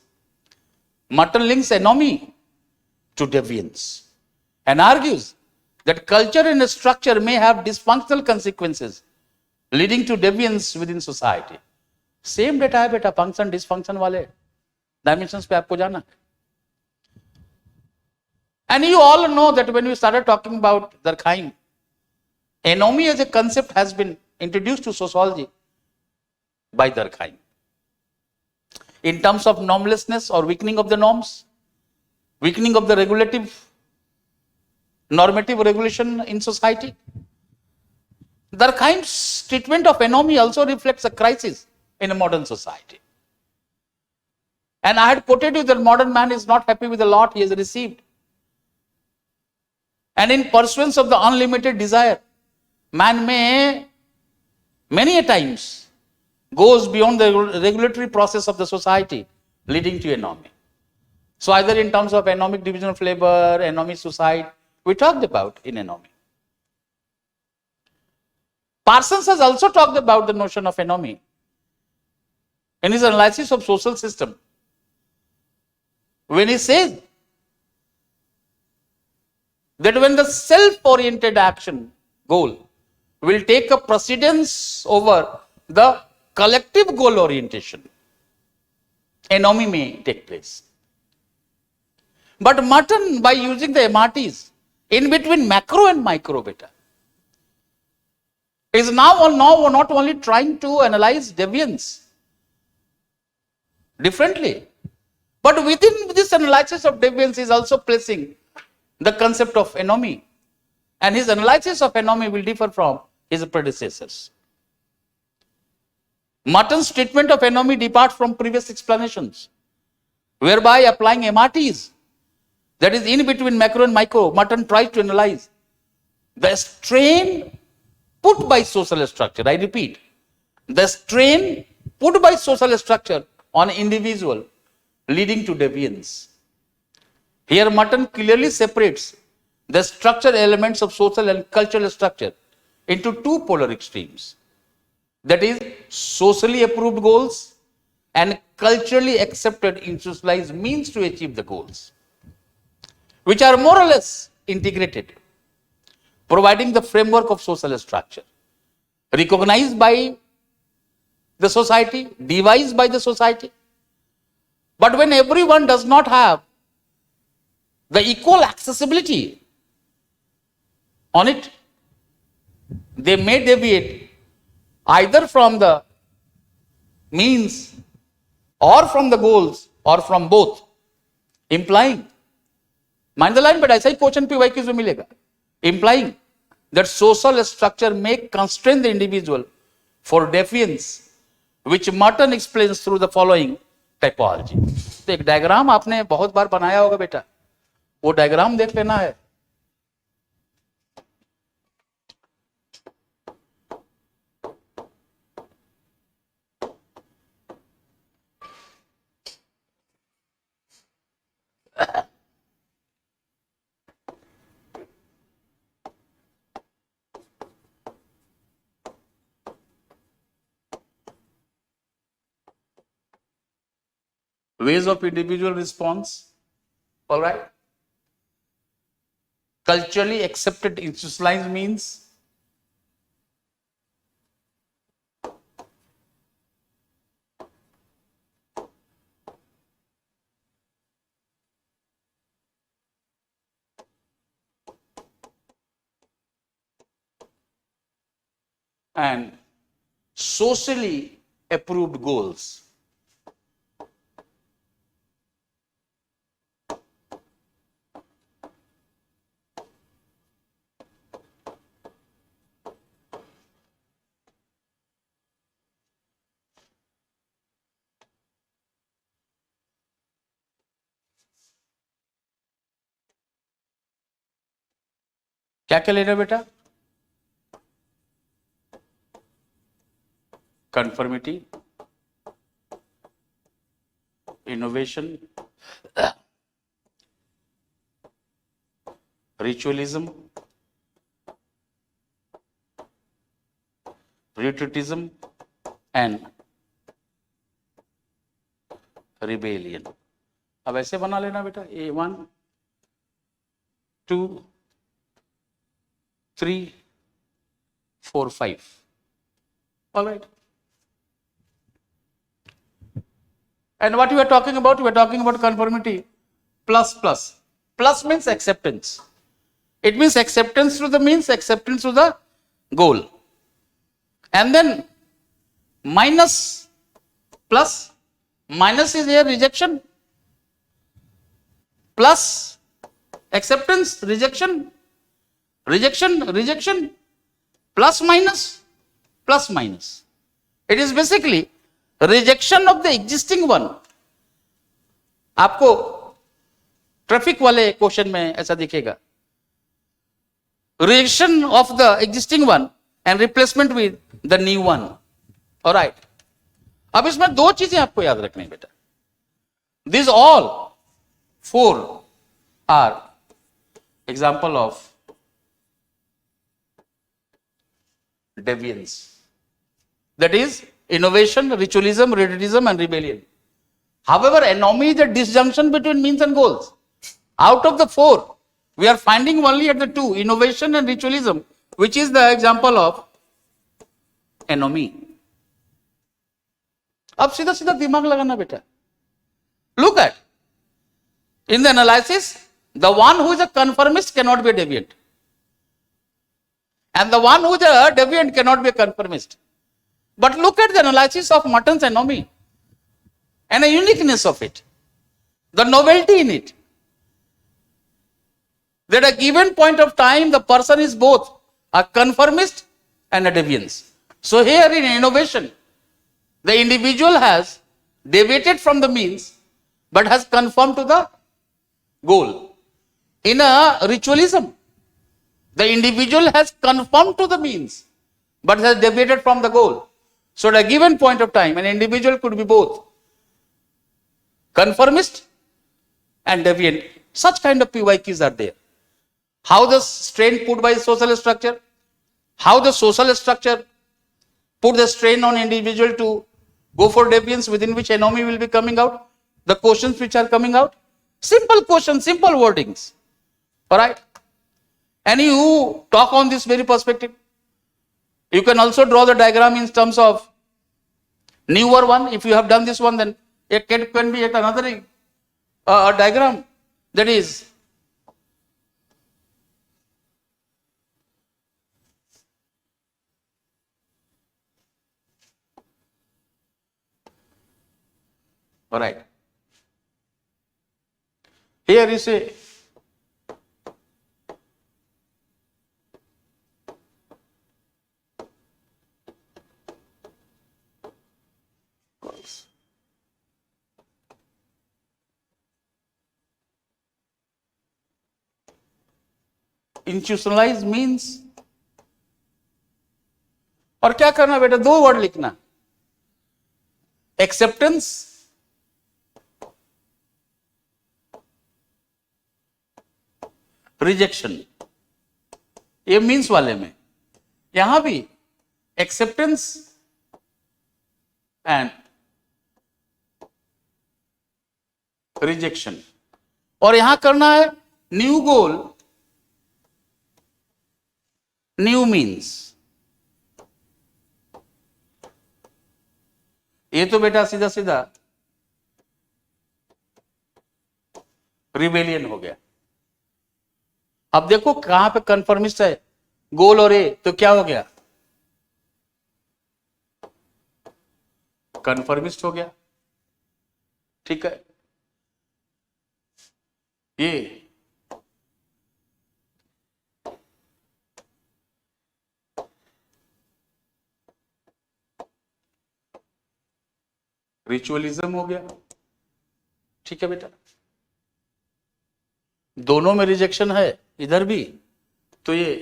Merton links anomie to deviance and argues that culture and structure may have dysfunctional consequences leading to deviance within society. Same data है बेटा, function dysfunction वाले dimensions पे आपको जाना. And you all know that when we started talking about Durkheim, anomie as a concept has been introduced to sociology by Durkheim. In terms of normlessness or weakening of the norms, weakening of the normative regulation in society. Durkheim's treatment of anomie also reflects a crisis in a modern society. And I had quoted you that modern man is not happy with the lot he has received. And in pursuance of the unlimited desire, man may many a times goes beyond the regulatory process of the society, leading to anomie. So either in terms of anomic division of labor, anomie suicide, we talked about in anomie. Parsons has also talked about the notion of anomie in his analysis of social system, when he says that when the self-oriented action goal will take a precedence over the collective goal orientation, anomie may take place. But Merton, by using the MRTs in between macro and micro beta, is now not only trying to analyze deviance differently, but within this analysis of deviance is also placing the concept of anomie. And his analysis of anomie will differ from his predecessors. Merton's treatment of anomie departs from previous explanations, whereby applying MRTs, that is in between macro and micro, Merton tries to analyze the strain put by social structure. I repeat, the strain put by social structure on individual leading to deviance. Here Merton clearly separates the structural elements of social and cultural structure into two polar extremes. That is, socially approved goals and culturally accepted institutionalized means to achieve the goals, which are more or less integrated, providing the framework of social structure, recognized by the society, devised by the society. But when everyone does not have the equal accessibility on it, they may deviate either from the means or from the goals or from both, implying, mind the line, but ऐसा ही question पे Y में मिलेगा, implying that social structure may constrain the individual for defiance, which Merton explains through the following typology. तो एक diagram आपने बहुत बार बनाया होगा बेटा, वो डायग्राम देख लेना है. Ways of individual response, all right? Culturally accepted institutionalized means, and socially approved goals. क्या क्या लेना बेटा? conformity, innovation, ritualism, patriotism and rebellion. अब ऐसे बना लेना बेटा, A1, 2, 3, 4, 5. All right. And what we are talking about? We are talking about conformity plus plus. Plus means acceptance. It means acceptance to the means, acceptance to the goal. And then minus plus, minus is here rejection, plus acceptance, rejection, rejection, rejection, plus minus, plus minus. It is basically rejection of the existing one. आपको traffic वाले question में ऐसा दिखेगा, rejection of the existing one and replacement with the new one. Alright. अब इसमें दो चीजें आपको याद रखनी है बेटा. These all four are example of deviance. That is innovation, ritualism, relativism and rebellion. However, anomie is a disjunction between means and goals. Out of the four, we are finding only at the two, innovation and ritualism, which is the example of anomie. अब सीधा सीधा दिमाग लगाना बेटा. Look at, in the analysis, the one who is a conformist cannot be a deviant. And the one who is a deviant cannot be a conformist. But look at the analysis of Merton's anomie and the uniqueness of it, the novelty in it. That at a given point of time, the person is both a conformist and a deviance. So here in innovation, the individual has deviated from the means, but has conformed to the goal. In a ritualism, the individual has conformed to the means, but has deviated from the goal. So at a given point of time, an individual could be both conformist and deviant. Such kind of PYQs are there. How the strain put by social structure, how the social structure put the strain on individual to go for deviance, within which anomie will be coming out, the questions which are coming out, simple questions, simple wordings. Alright. And you talk on this very perspective. You can also draw the diagram in terms of newer one. If you have done this one, then it can be another diagram, that is all right. Here you say institutionalize means, और क्या करना बेटा, दो word लिखना, acceptance rejection. ये means वाले में यहां भी एक्सेप्टेंस एंड रिजेक्शन, और यहां करना है न्यू गोल, न्यू मीन्स. ये तो बेटा सीधा सीधा रिबेलियन हो गया. अब देखो कहां पे कंफर्मिस्ट है, गोल और ए, तो क्या हो गया, कंफर्मिस्ट हो गया. ठीक है. ये रिचुअलिज्म हो गया. ठीक है बेटा. दोनों में रिजेक्शन है, इधर भी, तो ये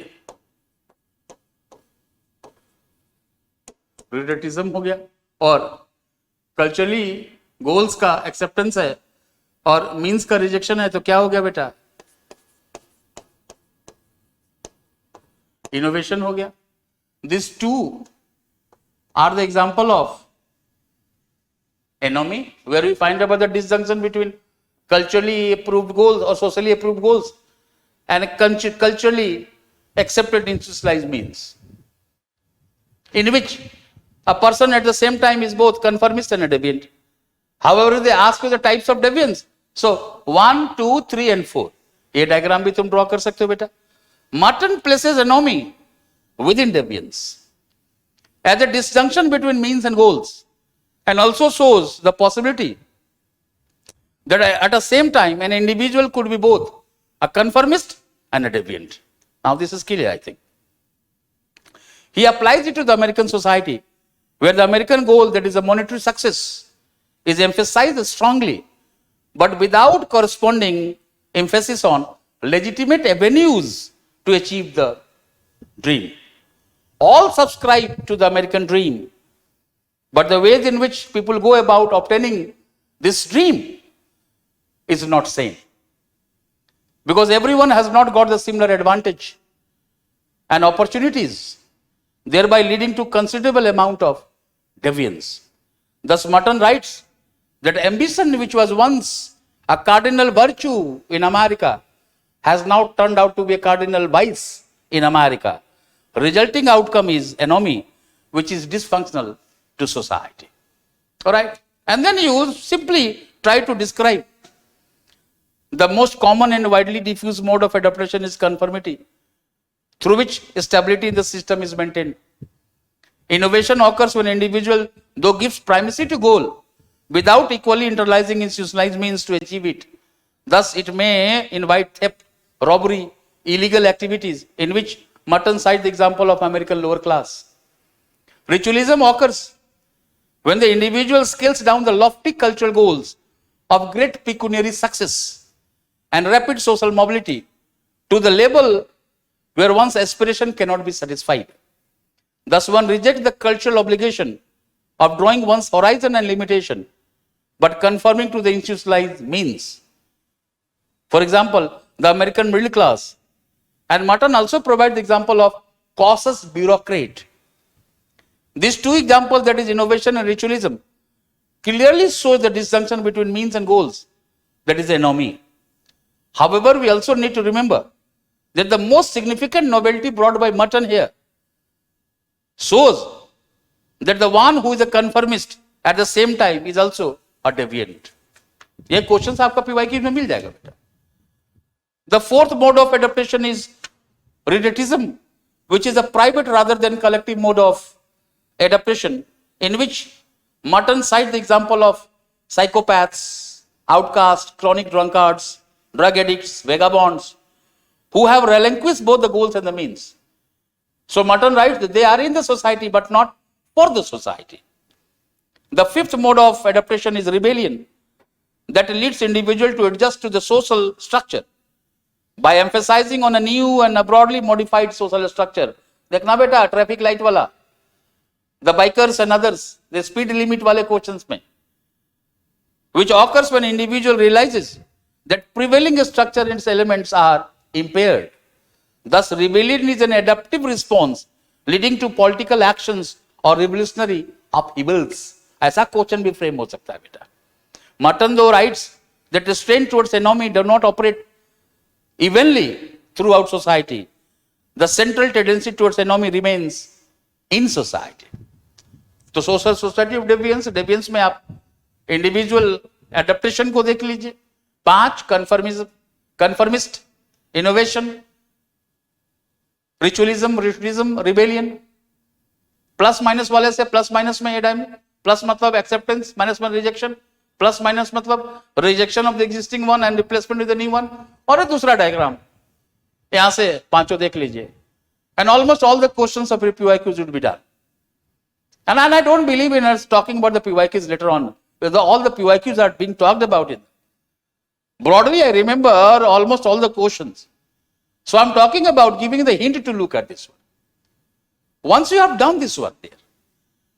रिलेटिविज्म हो गया, और कल्चरली गोल्स का एक्सेप्टेंस है और मीन्स का रिजेक्शन है, तो क्या हो गया बेटा? इनोवेशन हो गया. These two are the example of anomie, where we find about the disjunction between culturally approved goals or socially approved goals and culturally accepted institutionalized means, in which a person at the same time is both conformist and a deviant. However, they ask you the types of deviance. So 1, 2, 3 and 4. ये diagram भी तुम draw कर सकते हो बेटा. Merton places anomie within deviance as a disjunction between means and goals, and also shows the possibility that at the same time an individual could be both a conformist and a deviant. Now this is clear, I think. He applies it to the American society, where the American goal, that is a monetary success, is emphasized strongly, but without corresponding emphasis on legitimate avenues to achieve the dream. All subscribe to the American dream, but the ways in which people go about obtaining this dream is not same, because everyone has not got the similar advantage and opportunities, thereby leading to considerable amount of deviance. Thus Merton writes that ambition, which was once a cardinal virtue in America, has now turned out to be a cardinal vice in America. Resulting outcome is anomie, which is dysfunctional to society. All right? And then you simply try to describe the most common and widely diffused mode of adaptation is conformity, through which stability in the system is maintained. Innovation occurs when individual, though gives primacy to goal, without equally internalizing institutionalized means to achieve it. Thus, it may invite theft, robbery, illegal activities, in which Merton cites the example of American lower class. Ritualism occurs when the individual scales down the lofty cultural goals of great pecuniary success and rapid social mobility to the level where one's aspiration cannot be satisfied. Thus, one rejects the cultural obligation of drawing one's horizon and limitation, but conforming to the institutionalized means. For example, the American middle class, and Merton also provides the example of cautious bureaucrat. These two examples, that is innovation and ritualism, clearly show the disjunction between means and goals, that is anomie. However, we also need to remember that the most significant novelty brought by Merton here shows that the one who is a conformist at the same time is also a deviant. ये question आपका PYQ में मिल जाएगा बेटा. The fourth mode of adaptation is relativism, which is a private rather than collective mode of adaptation, in which Merton cites the example of psychopaths, outcasts, chronic drunkards, drug addicts, vagabonds, who have relinquished both the goals and the means. So Merton writes that they are in the society but not for the society. The fifth mode of adaptation is rebellion, that leads individual to adjust to the social structure by emphasizing on a new and a broadly modified social structure. देखना बेटा traffic light वाला, the bikers and others, the speed limit वाले questions में, which occurs when individual realizes that prevailing structure and its elements are impaired. Thus, rebellion is an adaptive response leading to political actions or revolutionary upheavals. ऐसा question भी frame हो सकता है बेटा. Merton though writes that the strain towards anomie do not operate evenly throughout society. The central tendency towards anomie remains in society. तो social society of deviance, deviance में आप individual adaptation को देख लीजिए. 5 conformist, innovation, ritualism, ritualism, rebellion. Plus minus वाले से plus minus में ये डायमंड, प्लस मतलब एक्सेप्टेंस, माइनस में रिजेक्शन, प्लस माइनस मतलब rejection of the existing one and replacement with the new one. और एक दूसरा डायग्राम यहां से पांचों देख लीजिए. And almost all the questions of PYQs would be done. And I don't believe in us talking about the PYQs later on, because all the PYQs are being talked about it. Broadly, I remember almost all the questions. So I'm talking about giving the hint to look at this one. Once you have done this work there,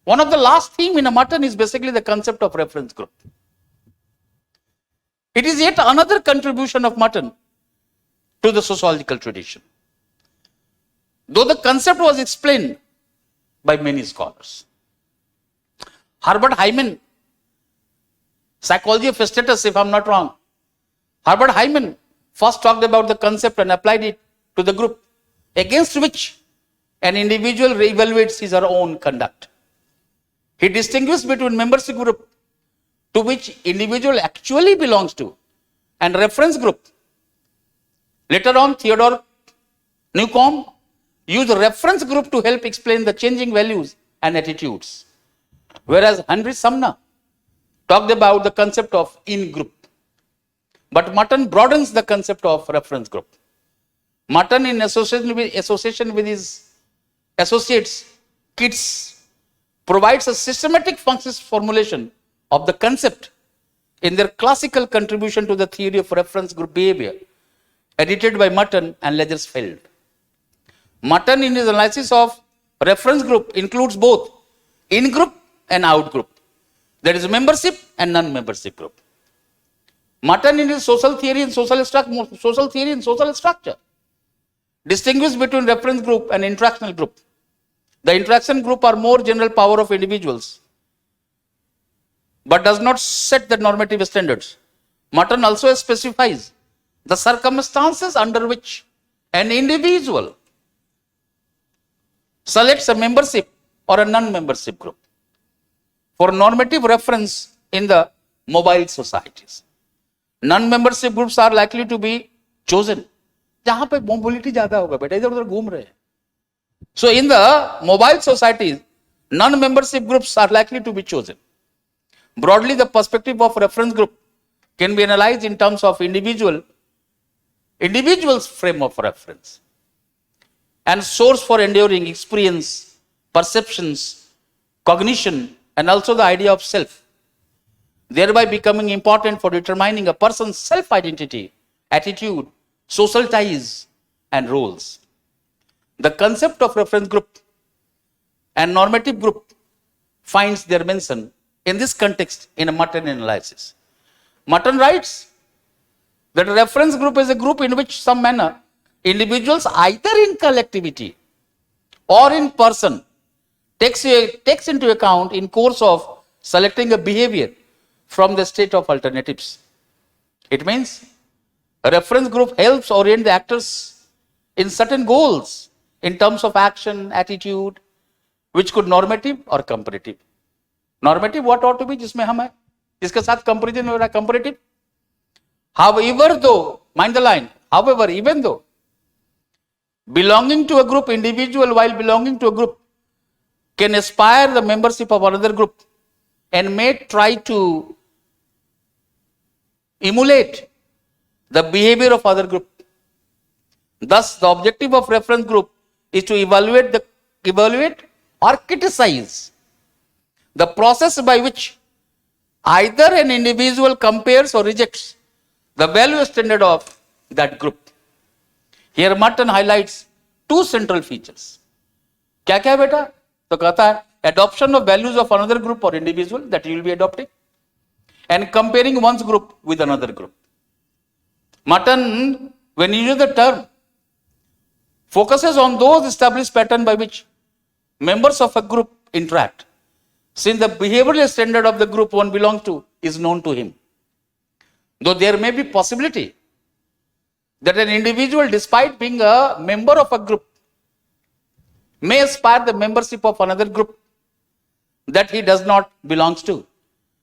One of the last theme in a Merton is basically the concept of reference group. It is yet another contribution of Merton to the sociological tradition, though the concept was explained by many scholars. Herbert Hyman, Psychology of Status, if I'm not wrong, Herbert Hyman first talked about the concept and applied it to the group against which an individual reevaluates his or her own conduct. He distinguished between membership group to which individual actually belongs to and reference group. Later on, Theodore Newcomb used reference group to help explain the changing values and attitudes, whereas Henry Sumner talked about the concept of in-group. But Merton broadens the concept of reference group. Merton, in association with his associates, Kitts, provides a systematic formulation of the concept in their classical contribution to the theory of reference group behavior, edited by Merton and Lagersfeld. Merton, in his analysis of reference group, includes both in-group and out-group, that is membership and non-membership group. Merton, in his social theory and social structure, distinguishes between reference group and interactional group. The interaction group are more general power of individuals, but does not set the normative standards. Merton also specifies the circumstances under which an individual selects a membership or a non-membership group for normative reference in the mobile societies. Non-membership groups are likely to be chosen. जहां पे mobility ज्यादा होगा बेटा, इधर उधर घूम रहे हैं. So in the mobile societies, non-membership groups are likely to be chosen. Broadly, the perspective of reference group can be analyzed in terms of individual's frame of reference and source for enduring experience, perceptions, cognition, and also the idea of self, thereby becoming important for determining a person's self-identity, attitude, social ties, and roles. The concept of reference group and normative group finds their mention in this context in a Merton analysis. Merton writes that a reference group is a group in which some manner individuals, either in collectivity or in person, takes into account in course of selecting a behavior from the state of alternatives. It means a reference group helps orient the actors in certain goals in terms of action, attitude, which could normative or comparative. Normative what ought to be, जिसमें हम है, जिसके साथ comparison हो रहा है, comparative. However, though, mind the line, however, even though belonging to a group, individual while belonging to a group can aspire the membership of another group and may try to emulate the behavior of other group. Thus, the objective of reference group is to evaluate or criticize the process by which either an individual compares or rejects the value standard of that group. Here Merton highlights two central features. क्या क्या बेटा? तो कहता है adoption of values of another group or individual that you will be adopting and comparing one's group with another group. Merton, when he uses the term, focuses on those established patterns by which members of a group interact, since the behavioral standard of the group one belongs to is known to him. Though there may be possibility that an individual, despite being a member of a group, may aspire the membership of another group that he does not belongs to.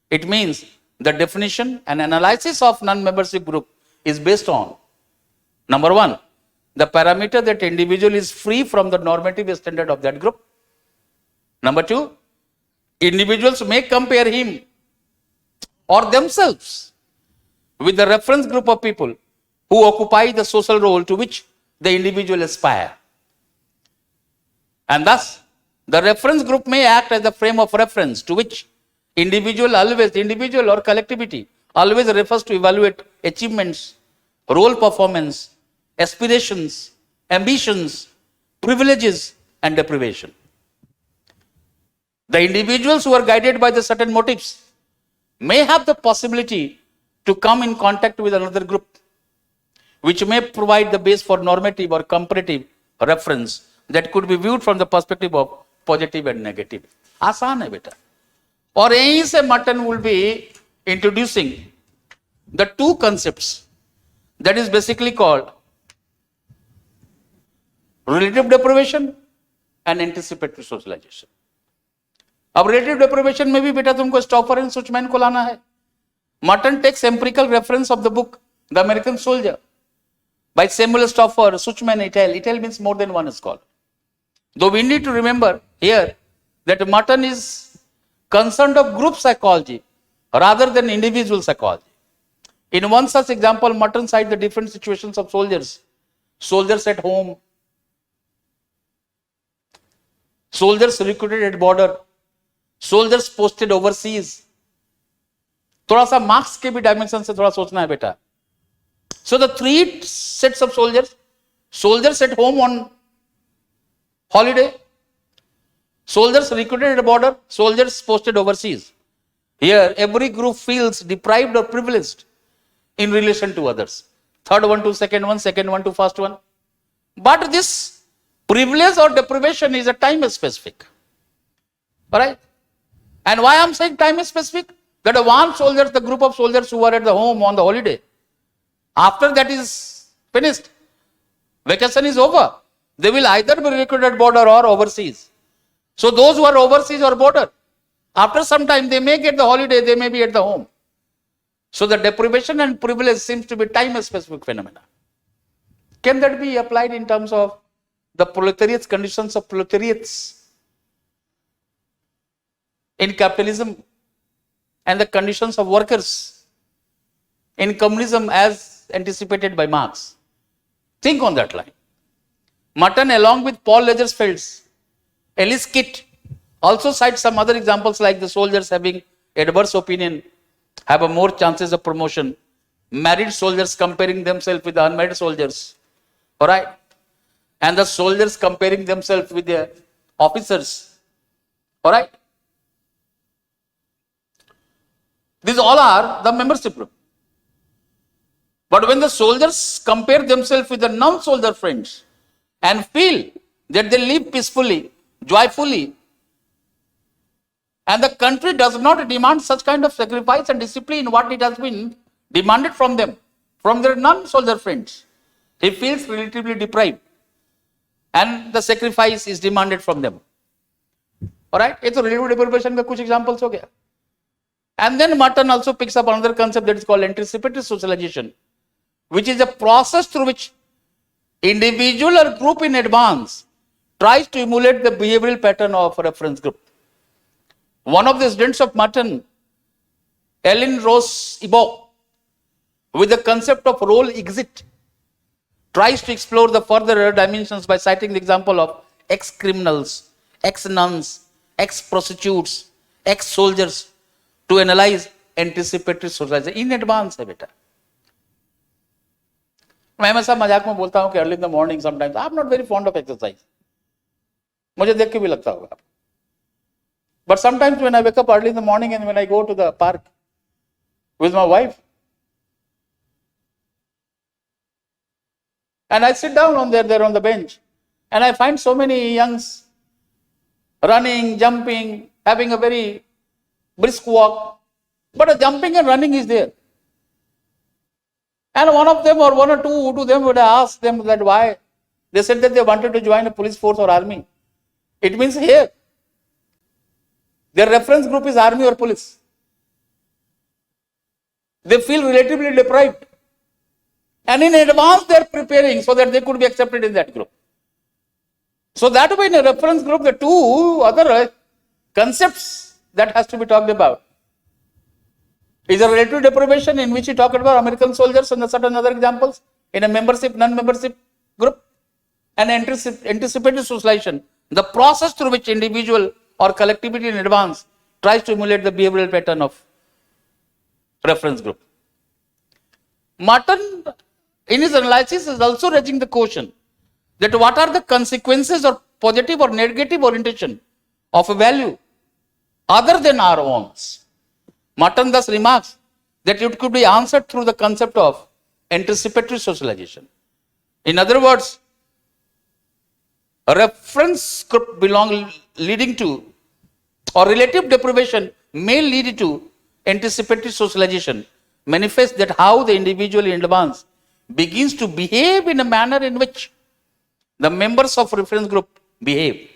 It means the definition and analysis of non-membership group is based on, number one, the parameter that individual is free from the normative standard of that group. Number two, individuals may compare him or themselves with the reference group of people who occupy the social role to which the individual aspire. And thus, the reference group may act as a frame of reference to which individual or collectivity always refers to evaluate achievements, role performance, aspirations, ambitions, privileges, and deprivation. The individuals who are guided by the certain motives may have the possibility to come in contact with another group, which may provide the base for normative or comparative reference that could be viewed from the perspective of positive and negative. आसान है बेटा. और यहीं से Merton will be introducing the two concepts that is basically called relative deprivation and anticipatory socialization. अब relative deprivation में भी बेटा तुमको स्टॉफर एंड सुचमैन को लाना है. Merton takes empirical reference of the book The American Soldier by Samuel Stoffer, Suchman, Ital. Ital means more than one scholar. Though we need to remember here that Merton is concerned of group psychology rather than individual psychology. In one such example, Merton cites the different situations of soldiers. Soldiers at home, soldiers recruited at border, soldiers posted overseas. थोड़ा सा marks के भी dimension से थोड़ा सोचना है बेटा. So the three sets of soldiers: soldiers at home on holiday, soldiers recruited at border, soldiers posted overseas. Here, every group feels deprived or privileged in relation to others. Third one to second one to first one. But this privilege or deprivation is a time specific. Alright? And why I am saying time is specific? That one soldier, the group of soldiers who are at the home on the holiday, after that is finished, vacation is over, they will either be recruited at border or overseas. So those who are overseas or border, after some time they may get the holiday, they may be at the home. So the deprivation and privilege seems to be time specific phenomena. Can that be applied in terms of the proletariat's conditions of proletariats in capitalism and the conditions of workers in communism as anticipated by Marx? Think on that line. Merton, along with Paul Lazarsfeld's Ellis Kit, also cites some other examples like the soldiers having adverse opinion have a more chances of promotion, married soldiers comparing themselves with the unmarried soldiers, all right, and the soldiers comparing themselves with their officers, all right. These all are the membership group. But when the soldiers compare themselves with the non-soldier friends and feel that they live peacefully, joyfully, and the country does not demand such kind of sacrifice and discipline what it has been demanded from them, from their non-soldier friends, he feels relatively deprived and the sacrifice is demanded from them. Alright, ये तो relative deprivation का कुछ examples हो गया. And then Merton also picks up another concept that is called anticipatory socialization, which is a process through which individual or group in advance tries to emulate the behavioral pattern of a reference group. One of the students of Merton, Ellen Rose Ebo, with the concept of role exit, tries to explore the further dimensions by citing the example of ex-criminals, ex-nuns, ex-prostitutes, ex-soldiers to analyze anticipatory socialization. In advance है बेटा. मैं हमेशा मजाक में बोलता हूँ कि early in the morning sometimes I'm not very fond of exercise. मुझे देख के भी लगता होगा. But sometimes when I wake up early in the morning and when I go to the park with my wife, and I sit down on there on the bench, and I find so many youngs running, jumping, having a very brisk walk, but a jumping and running is there. And one of them or one or two to them would ask them that why. They said that they wanted to join a police force or army. It means here, their reference group is army or police. They feel relatively deprived. And in advance they are preparing so that they could be accepted in that group. So that way in a reference group, the two other concepts that has to be talked about is a relative deprivation in which we talked about American soldiers and certain other examples in a membership, non-membership group, and anticipatory socialization, the process through which individual or collectivity in advance tries to emulate the behavioral pattern of reference group. Merton, in his analysis, is also raising the question that what are the consequences or positive or negative orientation of a value other than our own. Merton thus remarks that it could be answered through the concept of anticipatory socialization. In other words, a reference group leading to or relative deprivation may lead to anticipatory socialization, manifests that how the individual in advance begins to behave in a manner in which the members of reference group behave,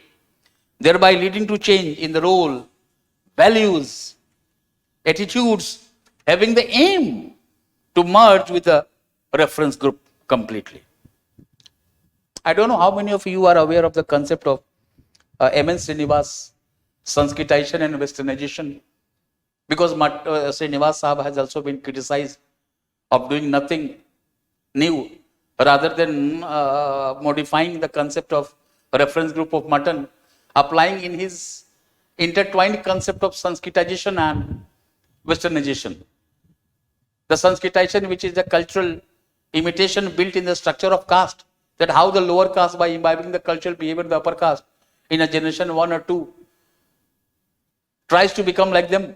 thereby leading to change in the role, values, attitudes, having the aim to merge with the reference group completely. I don't know how many of you are aware of the concept of M.N. Srinivas, Sanskritization and Westernization, because Srinivas Sahab has also been criticized of doing nothing new rather than modifying the concept of reference group of Merton, applying in his intertwined concept of Sanskritization and Westernization. The Sanskritization, which is the cultural imitation built in the structure of caste, that how the lower caste, by imbibing the cultural behavior of the upper caste in a generation 1 or 2, tries to become like them.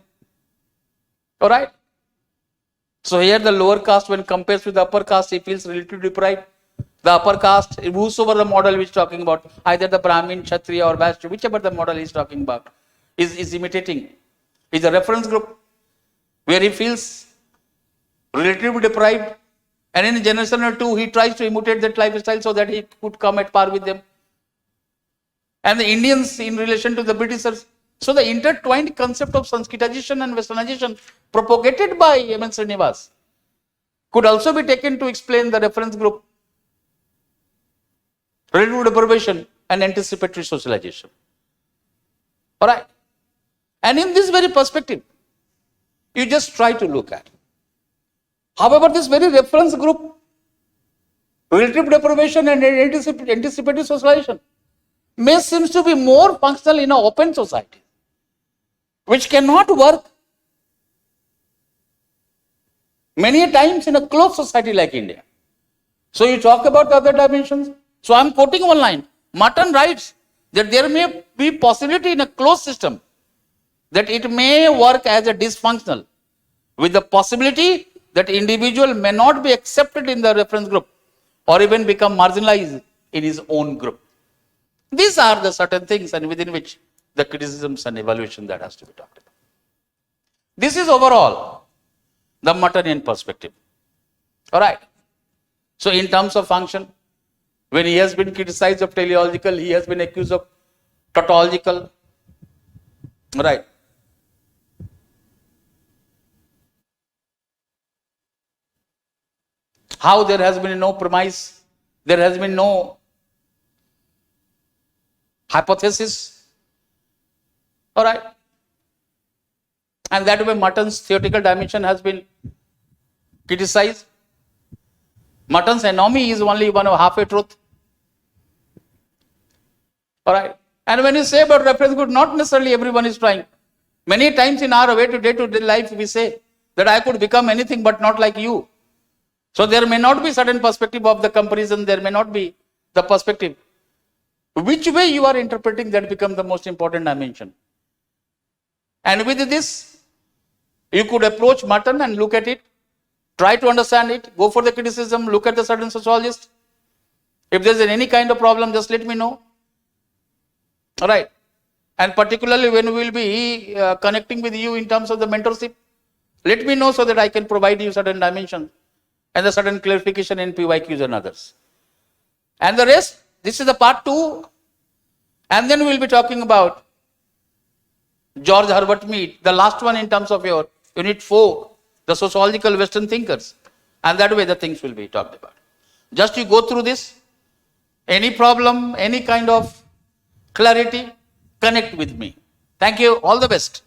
Alright? So here the lower caste, when compared with the upper caste, he feels relatively deprived. The upper caste, whosoever the model which is talking about, either the Brahmin, Kshatriya or Vaishya, whichever the model he is talking about, is imitating. Is a reference group where he feels relatively deprived, and in generation or 2 he tries to imitate that lifestyle so that he could come at par with them. And the Indians in relation to the Britishers. So the intertwined concept of Sanskritization and Westernization propagated by M.N. Srinivas could also be taken to explain the reference group, relative deprivation and anticipatory socialization. Alright. And in this very perspective, you just try to look at. However, this very reference group, relative deprivation and anticipatory socialization, may seems to be more functional in an open society, which cannot work many times in a closed society like India. So you talk about the other dimensions. So I am quoting one line. Merton writes that there may be possibility in a closed system that it may work as a dysfunctional, with the possibility that individual may not be accepted in the reference group or even become marginalized in his own group. These are the certain things and within which the criticisms and evaluation that has to be talked about. This is overall the Mertonian perspective. Alright. So in terms of function, when he has been criticized of teleological, he has been accused of tautological. Right. How there has been no premise, there has been no hypothesis. Alright. And that way Merton's theoretical dimension has been criticized. Merton's anomie is only one of half a truth. Alright. And when you say about reference group, not necessarily everyone is trying. Many times in our day-to-day life, we say that I could become anything but not like you. So there may not be certain perspective of the comparison, there may not be the perspective. Which way you are interpreting, that becomes the most important dimension. And with this, you could approach Merton and look at it, try to understand it, go for the criticism, look at the certain sociologist. If there is any kind of problem, just let me know. Alright. And particularly when we will be connecting with you in terms of the mentorship, let me know so that I can provide you certain dimensions and the certain clarification in PYQs and others. And the rest, this is the part 2. And then we will be talking about George Herbert Mead, the last one in terms of your unit 4, the sociological Western thinkers. And that way the things will be talked about. Just you go through this. Any problem, any kind of clarity, connect with me. Thank you. All the best.